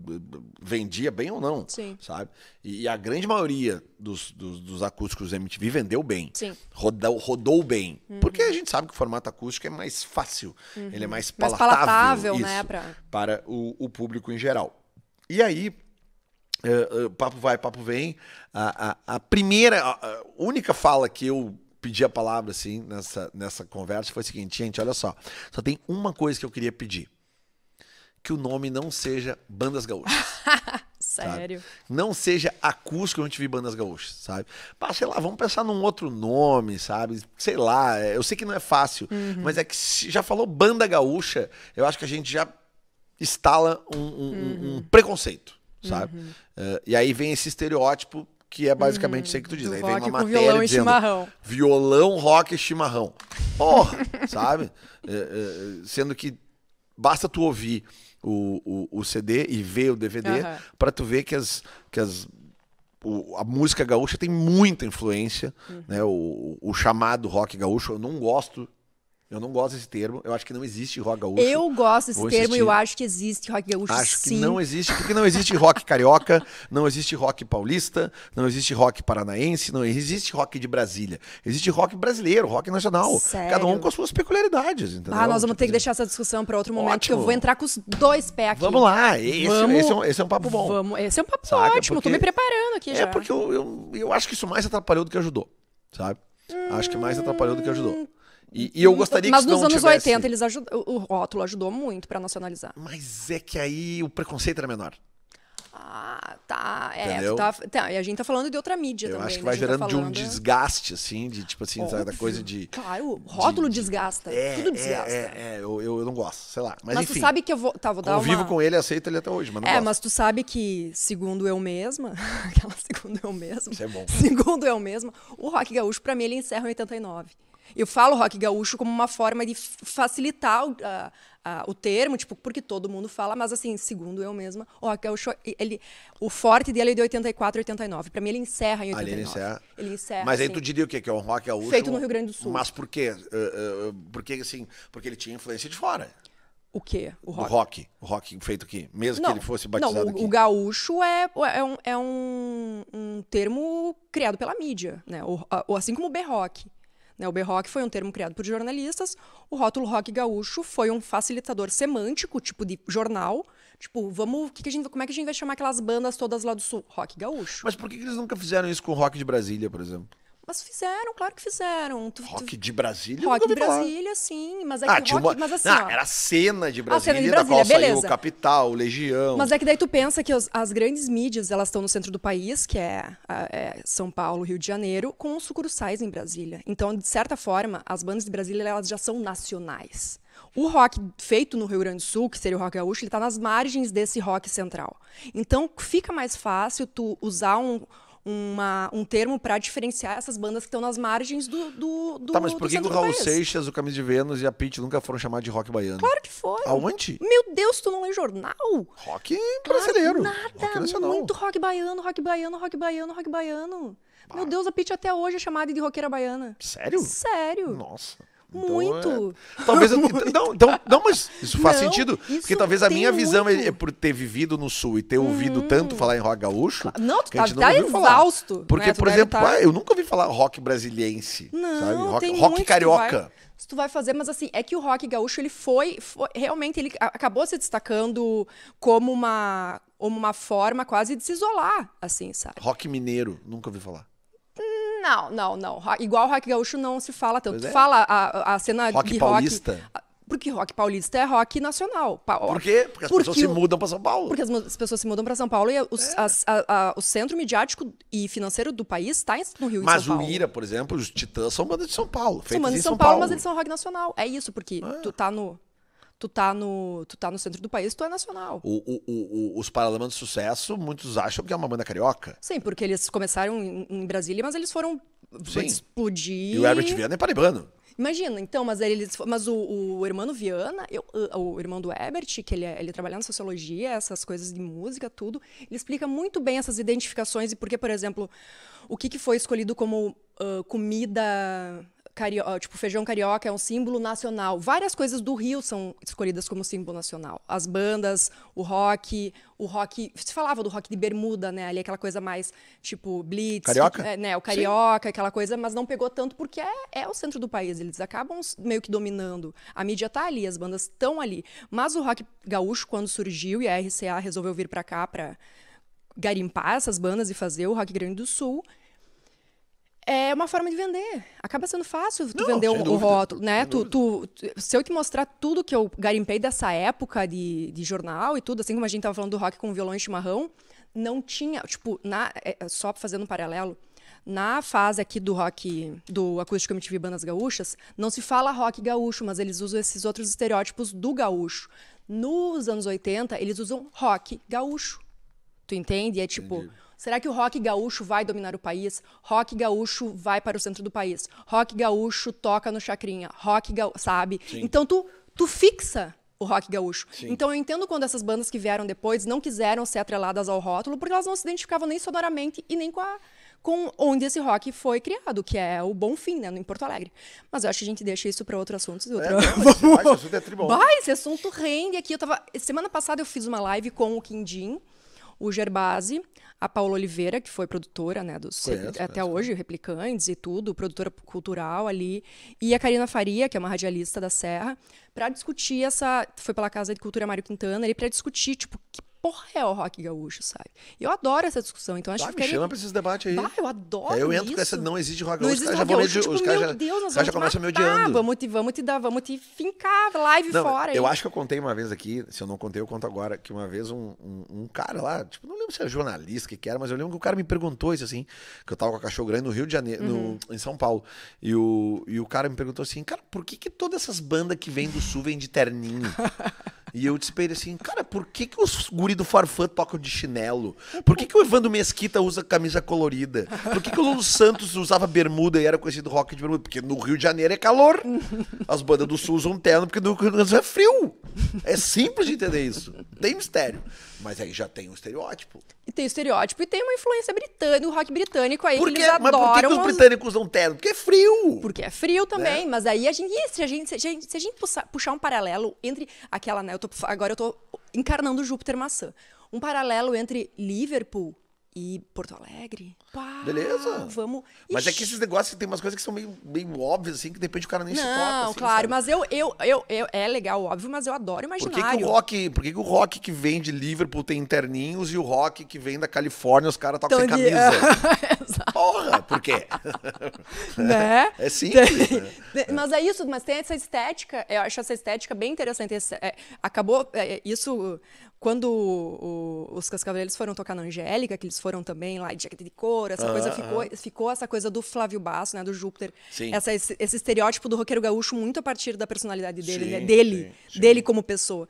vendia bem ou não, sabe? E a grande maioria dos acústicos MTV vendeu bem, rodou bem, porque a gente sabe que o formato acústico é mais fácil, ele é mais palatável, isso, né, para o público em geral. E aí, papo vai, papo vem. A primeira, a única fala que eu pedi a palavra assim nessa conversa foi o seguinte: gente, olha só tem uma coisa que eu queria pedir, que o nome não seja Bandas Gaúchas. Sério? Sabe? Não seja acústico MTV Bandas Gaúchas, sabe? Sei lá, vamos pensar num outro nome, sabe? Sei lá, eu sei que não é fácil, mas é que se já falou Banda Gaúcha, eu acho que a gente já instala um preconceito, sabe? E aí vem esse estereótipo que é basicamente isso aí que tu diz. Aí vem uma matéria violão dizendo, e chimarrão. Violão, rock e chimarrão. Porra, sabe? Sendo que basta tu ouvir o CD e ver o DVD pra tu ver que a música gaúcha tem muita influência, né? O chamado rock gaúcho, eu não gosto desse termo. Eu acho que não existe rock gaúcho. Eu gosto desse termo e eu acho que existe rock gaúcho, acho sim. que não existe, porque não existe rock carioca, não existe rock paulista, não existe rock paranaense, não existe rock de Brasília. Existe rock brasileiro, rock nacional. Sério? Cada um com as suas peculiaridades, entendeu? Nós vamos ter que deixar essa discussão para outro momento, Ótimo. que eu vou entrar com os dois pés aqui. Vamos lá, esse é um papo bom. Esse é um papo Saca? ótimo, tô me preparando aqui já. Porque eu acho que isso mais atrapalhou do que ajudou, sabe? Acho que mais atrapalhou do que ajudou. E eu gostaria que isso não tivesse... Mas nos anos 80 o rótulo ajudou muito pra nacionalizar. Mas é que aí o preconceito era menor. Ah, tá. E a gente tá falando de outra mídia também. Eu acho que vai gerando de um desgaste, assim, de tipo assim, sabe, da coisa de... Claro, rótulo desgasta. Tudo desgasta. Eu não gosto, sei lá. Mas enfim, tu sabe que eu vou dar convivo com ele, aceito ele até hoje, mas não gosto. Mas tu sabe que, segundo eu mesma, segundo eu mesma, isso é bom. Segundo eu mesma, o rock gaúcho, pra mim, ele encerra em 89. Eu falo rock gaúcho como uma forma de facilitar o termo, tipo, porque todo mundo fala, mas assim, segundo eu mesma, o rock gaúcho, o forte dele é de 84 e 89. Pra mim, ele encerra em 89. Ele encerra. Mas aí assim, tu diria o quê? Que é um rock gaúcho? Feito no Rio Grande do Sul. Mas por quê? Porque, assim, porque ele tinha influência de fora. O quê? O rock? O rock feito aqui? Mesmo que ele fosse batizado aqui? O gaúcho é um termo criado pela mídia, né? Assim como o B-rock. O B-rock foi um termo criado por jornalistas, o rótulo rock gaúcho foi um facilitador semântico, tipo de jornal, tipo, como é que a gente vai chamar aquelas bandas todas lá do sul? Rock gaúcho. Mas por que eles nunca fizeram isso com o rock de Brasília, por exemplo? Mas fizeram, claro que fizeram. Rock de Brasília? Rock de Brasília, sim. Mas é que rock, mas assim, era a cena de Brasília, cena de Brasília, da qual beleza. saiu o Capital, Legião. Mas é que daí tu pensa que as grandes mídias, elas estão no centro do país, que é São Paulo, Rio de Janeiro, com sucursais em Brasília. Então, de certa forma, as bandas de Brasília, elas já são nacionais. O rock feito no Rio Grande do Sul, que seria o rock gaúcho, ele está nas margens desse rock central. Então, fica mais fácil tu usar um termo para diferenciar essas bandas que estão nas margens do Tá, mas por que o Raul país? Seixas, o Camisa de Vênus e a Pitty nunca foram chamados de rock baiano? Claro que foi. Aonde? Meu Deus, tu não lê jornal? Rock brasileiro. Nada, rock nacional. muito rock baiano, rock baiano, rock baiano, rock baiano. Meu Deus, a Pitty até hoje é chamada de roqueira baiana. Sério? Sério. Nossa. Muito. Talvez não, mas isso faz sentido, isso porque talvez a minha visão muito. é por ter vivido no sul e ter ouvido tanto falar em rock gaúcho. Não, tu que a gente tá ouviu falar. exausto. Porque, né? por exemplo, eu nunca ouvi falar rock brasiliense, Não, sabe? tem Rock muito carioca. Se tu vai fazer, mas assim, é que o rock gaúcho, ele foi realmente, ele acabou se destacando como uma forma quase de se isolar, assim, sabe? Rock mineiro, nunca ouvi falar. Não. Igual rock gaúcho não se fala tanto. Pois é. Fala a cena Rock de paulista? rock... Porque rock paulista é rock nacional. Por quê? Porque as pessoas se mudam para São Paulo. Porque as pessoas se mudam para São Paulo e o centro midiático e financeiro do país está no Rio e Mas São Paulo. o Ira, por exemplo, os Titãs são bandas de São Paulo. São bandas de São Paulo, mas eles são rock nacional. É isso, porque tu tá no centro do país, tu é nacional. Os Paralamas do Sucesso, muitos acham que é uma banda carioca. Sim, porque eles começaram em Brasília, mas eles foram explodir. E o Herbert Viana é paraibano. Imagina, então, mas o irmão Viana, o irmão do Herbert, que ele trabalha na sociologia, essas coisas de música, tudo, ele explica muito bem essas identificações e porque, por exemplo, o que foi escolhido como comida carioca, tipo feijão carioca é um símbolo nacional. Várias coisas do Rio são escolhidas como símbolo nacional. As bandas, o rock, se falava do rock de bermuda, né? Ali aquela coisa mais tipo blitz, carioca? Né? O carioca, aquela coisa, mas não pegou tanto porque é o centro do país, eles acabam meio que dominando. A mídia tá ali, as bandas estão ali. Mas o rock gaúcho quando surgiu e a RCA resolveu vir para cá para garimpar essas bandas e fazer o Rock Grande do Sul, é uma forma de vender. Acaba sendo fácil tu vender o rótulo, né? Se eu te mostrar tudo que eu garimpei dessa época de jornal e tudo, assim como a gente tava falando do rock com violão e chimarrão, não tinha, tipo, só fazendo um paralelo, na fase aqui do rock, do Acústico MTV Bandas Gaúchas, não se fala rock gaúcho, mas eles usam esses outros estereótipos do gaúcho. Nos anos 80, eles usam rock gaúcho. Tu entende? É tipo... Entendi. Será que o rock gaúcho vai dominar o país? Rock gaúcho vai para o centro do país. Rock gaúcho toca no Chacrinha. Rock gaúcho, sabe? Sim. Então, tu fixa o rock gaúcho. Sim. Então, eu entendo quando essas bandas que vieram depois não quiseram ser atreladas ao rótulo, porque elas não se identificavam nem sonoramente e nem com onde esse rock foi criado, que é o Bonfim, né, em Porto Alegre. Mas eu acho que a gente deixa isso para outros assuntos. Esse assunto é tribal. Esse assunto rende aqui. Semana passada eu fiz uma live com o Quindim, o Gerbasi, a Paula Oliveira, que foi produtora, né, até hoje, Replicantes e tudo, produtora cultural ali, e a Karina Faria, que é uma radialista da Serra, para discutir foi pela Casa de Cultura Mário Quintana, ali para discutir, tipo, que porra é o rock gaúcho, sabe? E eu adoro essa discussão, então acho que me chama pra esses debates aí. Eu adoro eu entro isso. com essa, não existe rock não gaúcho, existe os caras já rock gaúcho, os caras já começam me odiando. Vamos te fincar live fora aí. Eu acho que eu contei uma vez aqui, se eu não contei, eu conto agora, que uma vez um cara lá, tipo, não lembro se era jornalista, que era, mas eu lembro que o cara me perguntou isso assim, que eu tava com a Cachorro Grande no Rio de Janeiro, em São Paulo, e o cara me perguntou assim, cara, por que todas essas bandas que vêm do Sul vêm de terninho? E eu disse pra ele assim, cara, por que os guri do Farfã tocam de chinelo? Por que o Evandro Mesquita usa camisa colorida? Por que o Lulu Santos usava bermuda e era conhecido rock de bermuda? Porque no Rio de Janeiro é calor. As bandas do Sul usam terno porque no Rio Grande do Sul é frio. É simples de entender isso. Tem mistério. Mas aí já tem um estereótipo. E tem o estereótipo e tem uma influência britânica, o rock britânico aí, que eles adoram. Mas por que os britânicos usam terno? Porque é frio. Porque é frio também, mas aí se a gente puxar um paralelo entre aquela, né, agora eu tô encarnando Júpiter Maçã. Um paralelo entre Liverpool e Porto Alegre. Pá, beleza. Vamos. Mas é que esses negócios tem umas coisas que são meio óbvias, assim, que de repente o cara nem se toca. Não, assim, claro, sabe? mas eu é legal, óbvio, mas eu adoro imaginário. Por que o rock que vem de Liverpool tem terninhos e o rock que vem da Califórnia os caras tocam sem camisa? Porra, por quê? Né? É simples. Né? Mas é isso, mas tem essa estética, eu acho essa estética bem interessante. Acabou isso quando os Cascavelos foram tocar na Angélica, que eles foram também lá de jaqueta de couro, essa coisa ficou essa coisa do Flávio Basso, né, do Júpiter. Esse estereótipo do roqueiro gaúcho muito a partir da personalidade dele, né, dele como pessoa.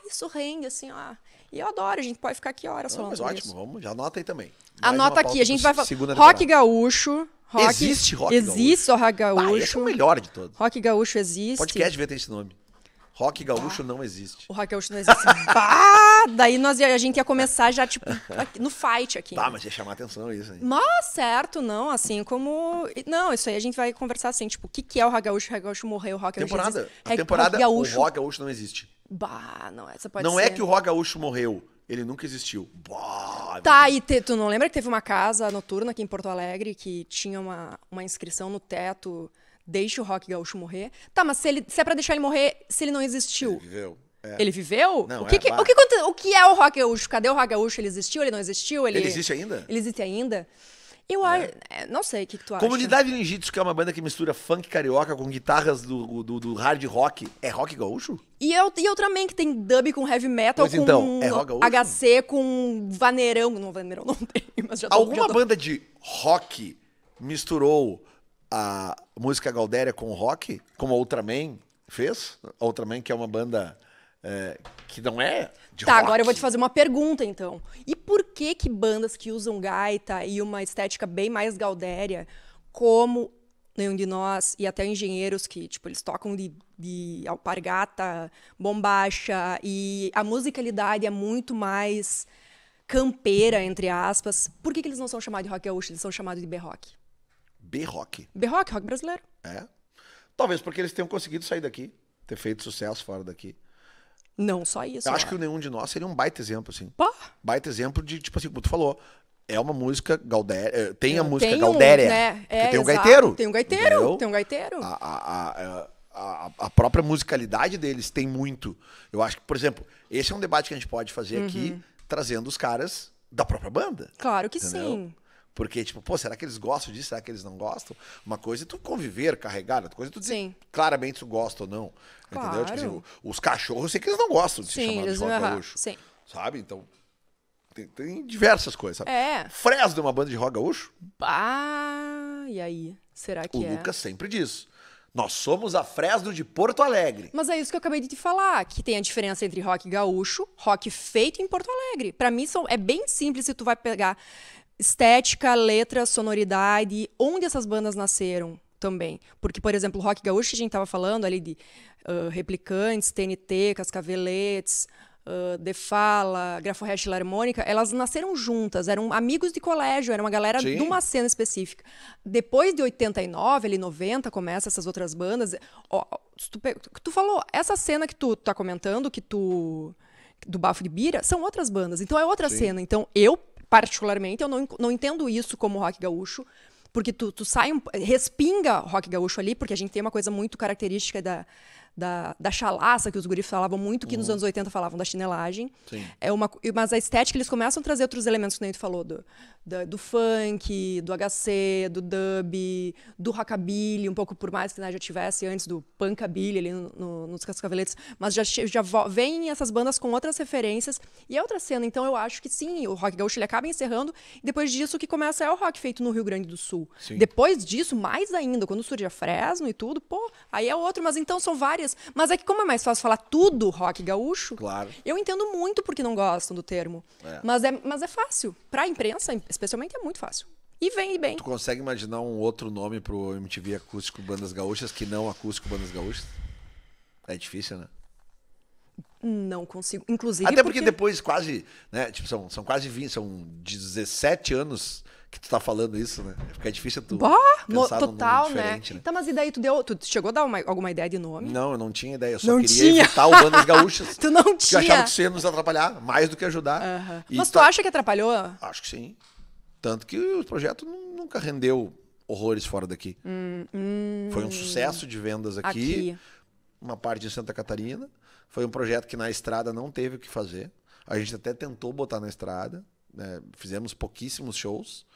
Isso rende, assim, ó. E eu adoro, a gente pode ficar aqui horas falando sobre isso. Ótimo, vamos, já anota aí também. Anota aqui, a gente vai falar rock gaúcho. Existe rock gaúcho? Existe o rock gaúcho. Esse é o melhor de todos. Rock gaúcho existe. Podcast devia ter esse nome. Rock gaúcho não existe. O rock gaúcho não existe. Daí a gente ia começar já, tipo, no fight aqui. Tá, mas ia chamar atenção isso aí. Mas certo, não, assim como... Não, isso aí a gente vai conversar assim, tipo, o que é o rock gaúcho? O rock gaúcho morreu, o rock gaúcho existe. A temporada, o rock gaúcho não existe. Não, essa pode não ser. Não é que o rock gaúcho morreu, ele nunca existiu. Tá, e tu não lembra que teve uma casa noturna aqui em Porto Alegre que tinha uma inscrição no teto... Deixa o rock gaúcho morrer. Tá, mas se é pra deixar ele morrer, se ele não existiu. Ele viveu. Ele viveu? Não, o que é o rock gaúcho? Cadê o rock gaúcho? Ele existiu? Ele não existiu? Ele existe ainda? Ele existe ainda? Eu acho... não sei, o que tu acha? Comunidade Ninjitsu, que é uma banda que mistura funk carioca com guitarras do hard rock, é rock gaúcho? E eu também, que tem dub com heavy metal, Pois com então, é rock gaúcho? HC, com vaneirão. Não, vaneirão não tem, mas já tô... Alguma banda de rock misturou a música gaudéria com o rock? Como a Ultraman fez? A Ultraman, que é uma banda que não é de rock. Agora eu vou te fazer uma pergunta, então. E por que bandas que usam gaita e uma estética bem mais gaudéria, como Nenhum de Nós e até Engenheiros, que tipo, eles tocam de alpargata, bombacha, e a musicalidade é muito mais campeira, entre aspas, por que eles não são chamados de rock gaúcho, eles são chamados de B-rock? B-rock? B-rock, rock brasileiro. Talvez porque eles tenham conseguido sair daqui, ter feito sucesso fora daqui. Não só isso. Eu acho que o Nenhum de Nós seria um baita exemplo, assim. Pá. Baita exemplo de, tipo assim, como tu falou, é uma música gaudéria, tem a música tem gaudéria, né? tem o gaiteiro. Tem um gaiteiro, entendeu? tem um gaiteiro. A própria musicalidade deles tem muito. Eu acho que, por exemplo, esse é um debate que a gente pode fazer aqui, trazendo os caras da própria banda. Claro que entendeu? sim. Porque, tipo, pô, será que eles gostam disso? Será que eles não gostam? Uma coisa é tu conviver, carregar, outra coisa é tu dizer claramente se tu gosta ou não. Claro. Entendeu? Tipo assim, os cachorros, eu sei que eles não gostam de ser chamados de rock gaúcho. Sim. Sabe? Então, tem diversas coisas, sabe? Fresno é uma banda de rock gaúcho? E aí? Será que o Lucas sempre diz. Nós somos a Fresno de Porto Alegre. Mas é isso que eu acabei de te falar, que tem a diferença entre rock gaúcho, rock feito em Porto Alegre. Pra mim, é bem simples se tu vai pegar estética, letra, sonoridade, onde essas bandas nasceram também. Porque, por exemplo, o rock gaúcho, a gente tava falando ali de Replicantes, TNT, Cascaveletes, De Fala, Graforrest e Larmônica, elas nasceram juntas, eram amigos de colégio, era uma galera de uma cena específica. Depois de 89, ali 90, começa essas outras bandas. Tu falou, essa cena que tu tá comentando, do Bafo de Bira, são outras bandas, então é outra cena. Então eu, particularmente, eu não entendo isso como rock gaúcho, porque tu sai, respinga rock gaúcho ali, porque a gente tem uma coisa muito característica da chalaça, que os guris falavam muito, que nos anos 80 falavam da chinelagem. Sim. Mas a estética, eles começam a trazer outros elementos, que nem tu falou, do funk, do HC, do dub, do rockabilly, um pouco por mais que já tivesse antes do punkabilly ali nos Cascaveletes, mas já vem essas bandas com outras referências, e é outra cena. Então eu acho que sim, o rock gaúcho ele acaba encerrando, e depois disso o que começa é o rock feito no Rio Grande do Sul. Sim. Depois disso, mais ainda, quando surge a Fresno e tudo, aí é outro, mas então são várias. Mas é que como é mais fácil falar tudo rock gaúcho, claro. Eu entendo muito porque não gostam do termo. Mas é fácil. Pra imprensa, especialmente, é muito fácil. E vem bem. Tu consegue imaginar um outro nome pro MTV Acústico Bandas Gaúchas que não Acústico Bandas Gaúchas? É difícil, né? Não consigo. Inclusive até porque depois quase, né? Tipo, são quase 20, são 17 anos que tu tá falando isso, né? Fica difícil tu pensar total, num nome diferente, né? Tá, mas e daí tu chegou a dar alguma ideia de nome? Não, eu não tinha ideia. Eu só queria evitar o Bandas Gaúchas. Tu não Porque eu tinha. achava que isso ia nos atrapalhar, mais do que ajudar. Mas tu acha que atrapalhou? Acho que sim. Tanto que o projeto nunca rendeu horrores fora daqui. Foi um sucesso de vendas aqui. Uma parte em Santa Catarina. Foi um projeto que na estrada não teve o que fazer. A gente até tentou botar na estrada, né? Fizemos pouquíssimos shows.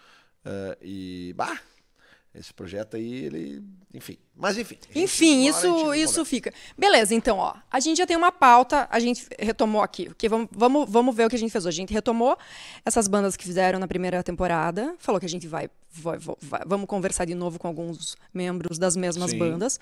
Esse projeto aí, ele... Enfim. Mas enfim. Enfim, isso fica. Beleza, então, ó. A gente já tem uma pauta, a gente retomou aqui. Okay, vamos ver o que a gente fez hoje. A gente retomou essas bandas que fizeram na primeira temporada. Falou que a gente vamos conversar de novo com alguns membros das mesmas bandas.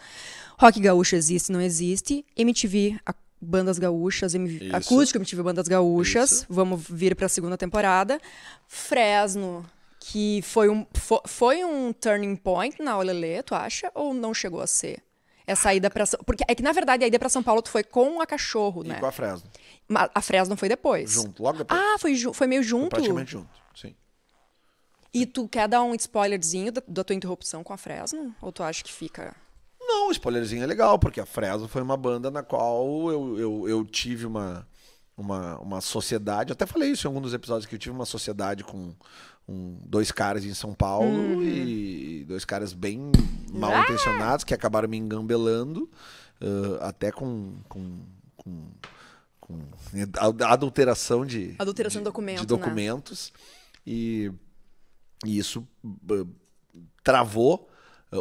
Rock gaúcho existe, não existe. MTV... Bandas gaúchas, acústico MTV Bandas Gaúchas. Isso. Vamos vir para a segunda temporada. Fresno, que foi um turning point na Olelê, tu acha? Ou não chegou a ser? Essa ida para porque é que na verdade a ida para São Paulo tu foi com a Cachorro, né? E com a Fresno. Mas a Fresno foi depois. Junto, logo depois. Foi meio junto. Foi praticamente junto, sim. E tu quer dar um spoilerzinho da tua interrupção com a Fresno? Ou tu acha que fica... Não, o spoilerzinho é legal, porque a Fresno foi uma banda na qual eu tive uma sociedade, até falei isso em algum dos episódios, que eu tive uma sociedade com dois caras em São Paulo e dois caras bem mal intencionados que acabaram me engambelando, até com adulteração de documento, de documentos. E isso travou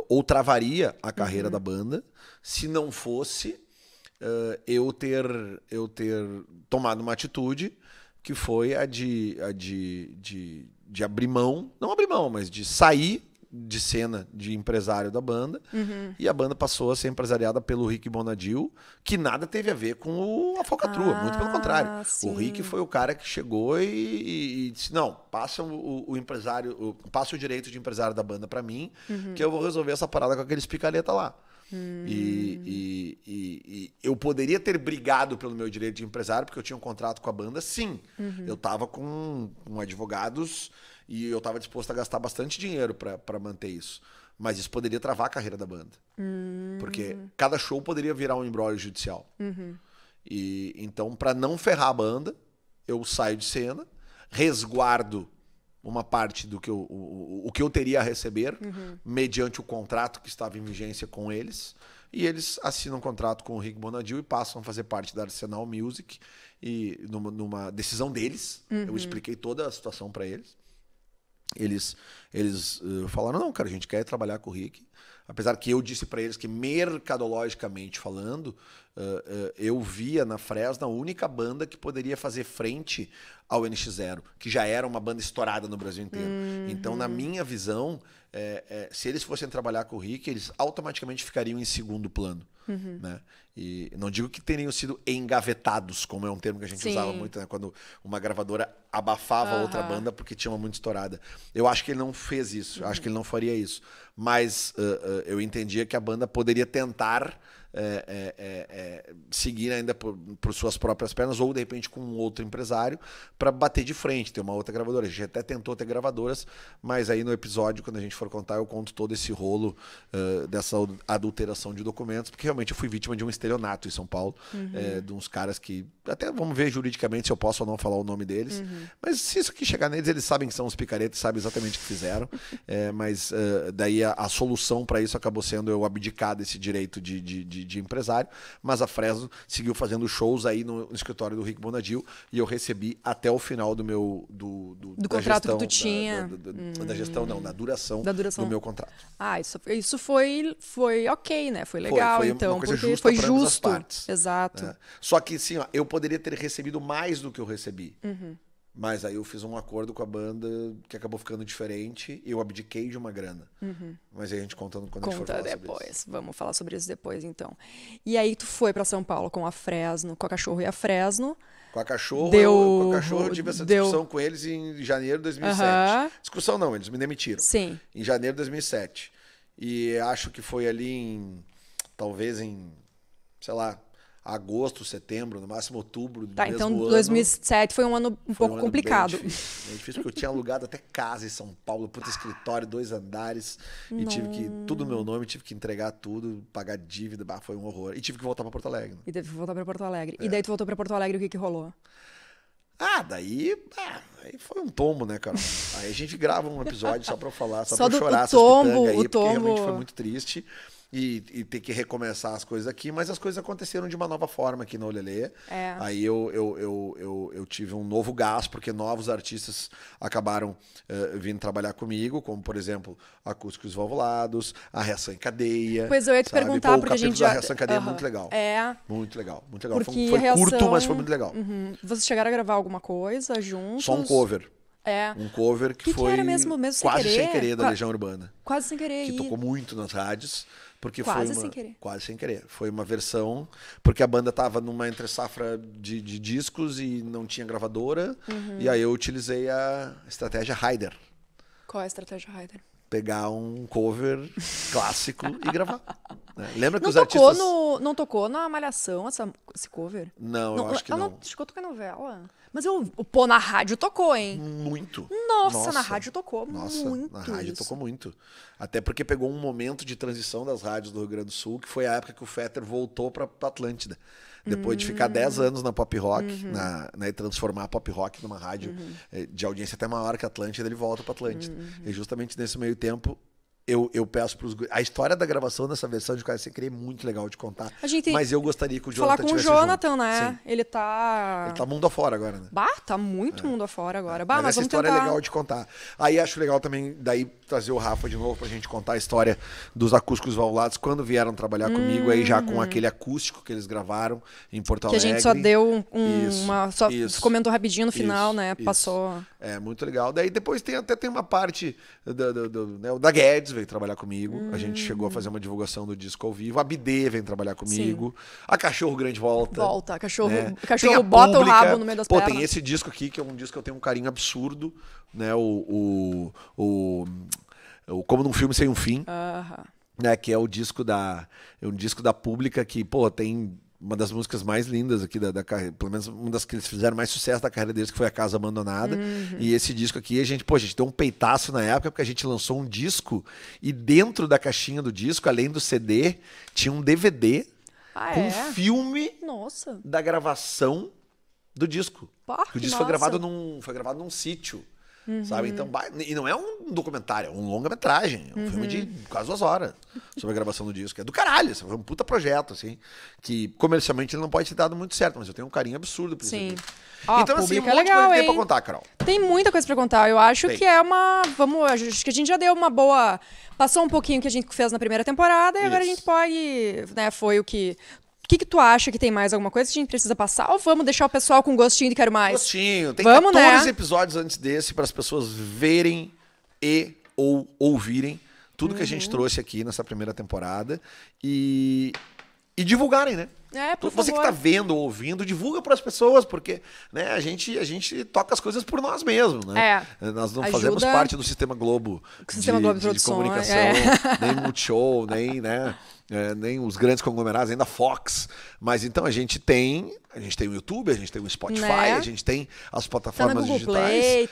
ou travaria a carreira da banda se não fosse eu ter tomado uma atitude que foi a de abrir mão, não abrir mão, mas de sair de cena de empresário da banda, e a banda passou a ser empresariada pelo Rick Bonadil, que nada teve a ver com a Falcatrua, muito pelo contrário. Sim. O Rick foi o cara que chegou e disse, não, passa o empresário, passa o direito de empresário da banda pra mim, que eu vou resolver essa parada com aqueles picareta lá. E eu poderia ter brigado pelo meu direito de empresário, porque eu tinha um contrato com a banda, sim. Eu tava com advogados e eu tava disposto a gastar bastante dinheiro para manter isso. Mas isso poderia travar a carreira da banda. Porque cada show poderia virar um imbróglio judicial. E então, para não ferrar a banda, eu saio de cena, resguardo uma parte do que o que eu teria a receber, mediante o contrato que estava em vigência com eles, e eles assinam um contrato com o Rick Bonadil e passam a fazer parte da Arsenal Music, e numa decisão deles, eu expliquei toda a situação para eles. Eles falaram, não, cara, a gente quer trabalhar com o Rick, apesar que eu disse para eles que, mercadologicamente falando, eu via na Fresno a única banda que poderia fazer frente ao NX0, que já era uma banda estourada no Brasil inteiro. Então, na minha visão, se eles fossem trabalhar com o Rick, eles automaticamente ficariam em segundo plano. Né? E não digo que teriam sido engavetados, como é um termo que a gente usava muito, né? Quando uma gravadora abafava a outra banda porque tinha uma muito estourada. Eu acho que ele não fez isso, eu acho que ele não faria isso. Mas eu entendia que a banda poderia tentar seguir ainda por suas próprias pernas, ou de repente com um outro empresário, para bater de frente, ter uma outra gravadora. A gente até tentou ter gravadoras, mas aí no episódio, quando a gente for contar, eu conto todo esse rolo dessa adulteração de documentos, porque realmente eu fui vítima de um estelionato em São Paulo, de uns caras que, até vamos ver juridicamente se eu posso ou não falar o nome deles, mas se isso aqui chegar neles, eles sabem que são os picaretas, sabem exatamente o que fizeram, mas daí a solução para isso acabou sendo eu abdicar desse direito de empresário, mas a Fresno seguiu fazendo shows aí no escritório do Rick Bonadil, e eu recebi até o final do meu do da contrato gestão, que tu tinha. da gestão não, da duração do meu contrato. Isso foi ok, né? Foi legal, foi então, uma coisa porque justa foi para ambas as justo. partes. Exato. Né? Só que sim, ó, eu poderia ter recebido mais do que eu recebi. Mas aí eu fiz um acordo com a banda que acabou ficando diferente e eu abdiquei de uma grana. Mas aí a gente quando a gente for falar depois. sobre isso. Vamos falar sobre isso depois, então. E aí tu foi pra São Paulo com a Fresno, com a Cachorro e a Fresno. Com a Cachorro, eu tive essa discussão com eles em janeiro de 2007. Discussão não, eles me demitiram. Sim. Em janeiro de 2007. E acho que foi ali talvez em, sei lá, agosto, setembro, no máximo outubro do mesmo então ano. 2007 foi um ano um pouco ano complicado. Bem difícil, porque eu tinha alugado até casa em São Paulo, puta escritório, 2 andares, e tive que, tudo no meu nome, tive que entregar tudo, pagar dívida, foi um horror. E tive que voltar pra Porto Alegre. E teve que voltar pra Porto Alegre. E daí tu voltou pra Porto Alegre, o que rolou? Aí foi um tombo, né, cara? Aí a gente grava um episódio só pra eu falar, só pra eu do chorar essas pitangas aí, porque realmente foi muito triste. E ter que recomeçar as coisas aqui, mas as coisas aconteceram de uma nova forma aqui no Olelê. Aí eu tive um novo gás, porque novos artistas acabaram vindo trabalhar comigo, como, por exemplo, Acústicos Valvulados, a Reação em Cadeia. Pois eu ia te perguntar, porque a gente já... A Reação em Cadeia é muito legal. Muito legal, muito legal. Porque foi curto, mas foi muito legal. Vocês chegaram a gravar alguma coisa juntos? Só um cover. Um cover que foi era mesmo quase sem querer da Legião Urbana. Quase sem querer. Que tocou muito nas rádios. Porque quase foi sem querer. Quase sem querer. Foi uma versão, porque a banda tava numa entre-safra de discos e não tinha gravadora. E aí eu utilizei a estratégia Raider. Qual é a estratégia Raider? Pegar um cover clássico e gravar. Né? Lembra que não os artistas... Não tocou na Malhação esse cover? Não, eu acho que não. Chegou a tocar novela? Mas o pô, na rádio tocou, hein? Muito. Nossa, na rádio tocou muito. Na rádio tocou muito. Até porque pegou um momento de transição das rádios do Rio Grande do Sul, que foi a época que o Fetter voltou pra Atlântida. Depois de ficar 10 anos na Pop Rock, e transformar a Pop Rock numa rádio de audiência até maior que a Atlântida, ele volta pra Atlântida. E justamente nesse meio tempo, eu peço pros... A história da gravação dessa versão de Quase Sem Querer é muito legal de contar. Mas eu gostaria que o Jonathan falar com o Jonathan, junto. Né? Sim. Ele tá mundo afora agora, né? Tá muito mundo afora agora. Mas essa história é legal de contar. Aí acho legal também, daí, trazer o Rafa de novo pra gente contar a história dos acústicos valvulados, quando vieram trabalhar comigo, aí já com aquele acústico que eles gravaram em Porto Alegre. Que a gente só deu só comentou rapidinho no final, né? Passou. É, muito legal. Daí depois tem uma parte da Guedes veio trabalhar comigo. A gente chegou a fazer uma divulgação do disco ao vivo. A Bidê vem trabalhar comigo. Sim. A Cachorro Grande volta. Cachorro bota o rabo no meio das pernas. Tem esse disco aqui, que é um disco que eu tenho um carinho absurdo, né? Como num filme sem um fim. Né? Que é um disco da Pública que, tem uma das músicas mais lindas aqui da carreira, pelo menos uma das que eles fizeram mais sucesso da carreira deles, que foi A Casa abandonada. E esse disco aqui, a gente deu um peitaço na época, porque a gente lançou um disco e dentro da caixinha do disco, além do CD, tinha um DVD com um filme da gravação do disco. O disco foi gravado num sítio. Sabe? Então, e não é um documentário, é um longa-metragem. É um filme de quase 2 horas sobre a gravação do disco. É do caralho, foi um puta projeto, assim, que comercialmente ele não pode ter dado muito certo, mas eu tenho um carinho absurdo por isso. Sim. Então, assim, um monte de coisa tem pra contar, Carol. Tem muita coisa pra contar. Eu acho que é uma... Acho que a gente já deu uma boa... Passou um pouquinho o que a gente fez na primeira temporada e agora a gente pode... Né, foi o que... O que tu acha que tem mais alguma coisa que a gente precisa passar? Ou vamos deixar o pessoal com gostinho de quero mais? Gostinho. Tem 14 episódios antes desse para as pessoas verem ou ouvirem tudo que a gente trouxe aqui nessa primeira temporada e divulgarem, né? Você que tá vendo ou ouvindo, divulga para as pessoas, porque, né, a gente toca as coisas por nós mesmos, né? Nós não fazemos parte do Sistema Globo de comunicação, nem Multishow, nem, né? Nem os grandes conglomerados, nem da Fox. Mas então a gente tem o YouTube, a gente tem o Spotify, a gente tem as plataformas digitais.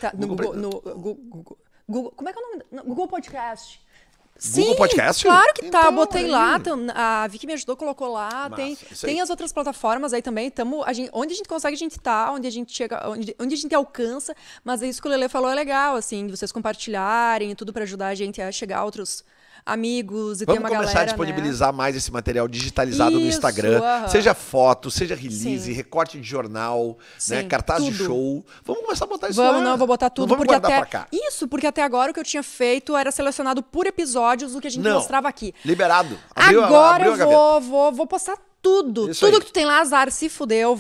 Google, como é que é o nome? Google Podcast. Google Podcast? Claro que tá. Então, botei lá. A Vicky me ajudou, colocou lá. Tem as outras plataformas aí também. Onde a gente consegue, a gente tá. Onde a gente chega, onde a gente alcança. Mas é isso que o Lelê falou, é legal, assim, de vocês compartilharem e tudo pra ajudar a gente a chegar a outros amigos e ter uma galera. Vamos começar a disponibilizar mais esse material digitalizado no Instagram. Seja foto, seja release, recorte de jornal, né, cartaz de show. Vamos começar a botar isso lá. Não, vou botar tudo. Vamos guardar pra cá. Isso, porque até agora o que eu tinha feito era selecionado por episódios o que a gente mostrava aqui. Liberado. Agora eu vou postar tudo. Tudo que tu tem lá, azar, se fudeu,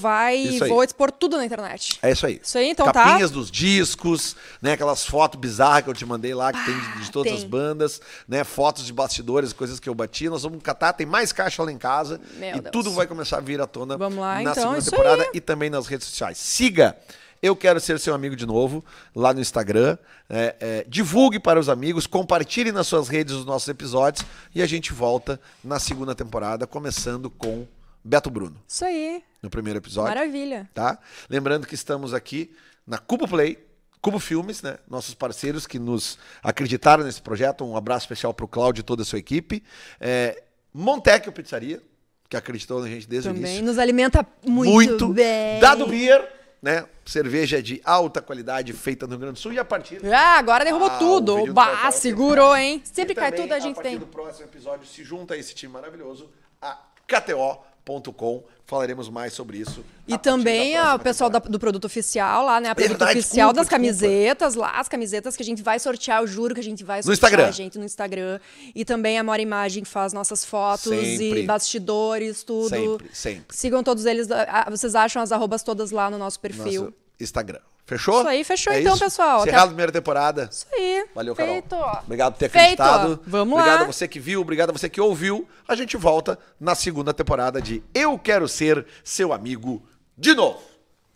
vou expor tudo na internet. É isso aí. Isso aí, então Capinhas dos discos, né? Aquelas fotos bizarras que eu te mandei lá, que tem de todas as bandas, né? Fotos de bastidores, coisas que eu bati. Nós vamos catar, tem mais caixa lá em casa. Tudo vai começar a vir à tona na segunda temporada e também nas redes sociais. Siga! Eu Quero Ser Seu Amigo de novo, lá no Instagram. Divulgue para os amigos, compartilhe nas suas redes os nossos episódios e a gente volta na segunda temporada, começando com Beto Bruno. Isso aí. No primeiro episódio. Maravilha. Tá? Lembrando que estamos aqui na Cubo Play, Cubo Filmes, né? Nossos parceiros que nos acreditaram nesse projeto. Um abraço especial para o Cláudio e toda a sua equipe. Montecchio Pizzaria, que acreditou na gente desde o início. Também nos alimenta muito bem. Dado Beer, né? Cerveja de alta qualidade feita no Rio Grande do Sul e a partir... agora derrubou tudo. Segurou, hein? Sempre cai tudo, a gente tem. A partir do próximo episódio, se junta a esse time maravilhoso, a KTO.com. Falaremos mais sobre isso. E também o pessoal do produto oficial lá, né? A produto oficial das camisetas lá, as camisetas que a gente vai sortear, eu juro que a gente vai sortear no Instagram. E também a Mora Imagem faz nossas fotos e bastidores, tudo. Sempre. Sigam todos eles. Vocês acham as arrobas todas lá no nosso perfil. Nosso Instagram. Fechou? Isso aí, fechou então, pessoal. Encerrado a primeira temporada. Isso aí. Valeu, Carol. Feito. Obrigado por ter acreditado. Vamos lá. Obrigado a você que viu, obrigado a você que ouviu. A gente volta na segunda temporada de Eu Quero Ser Seu Amigo de novo.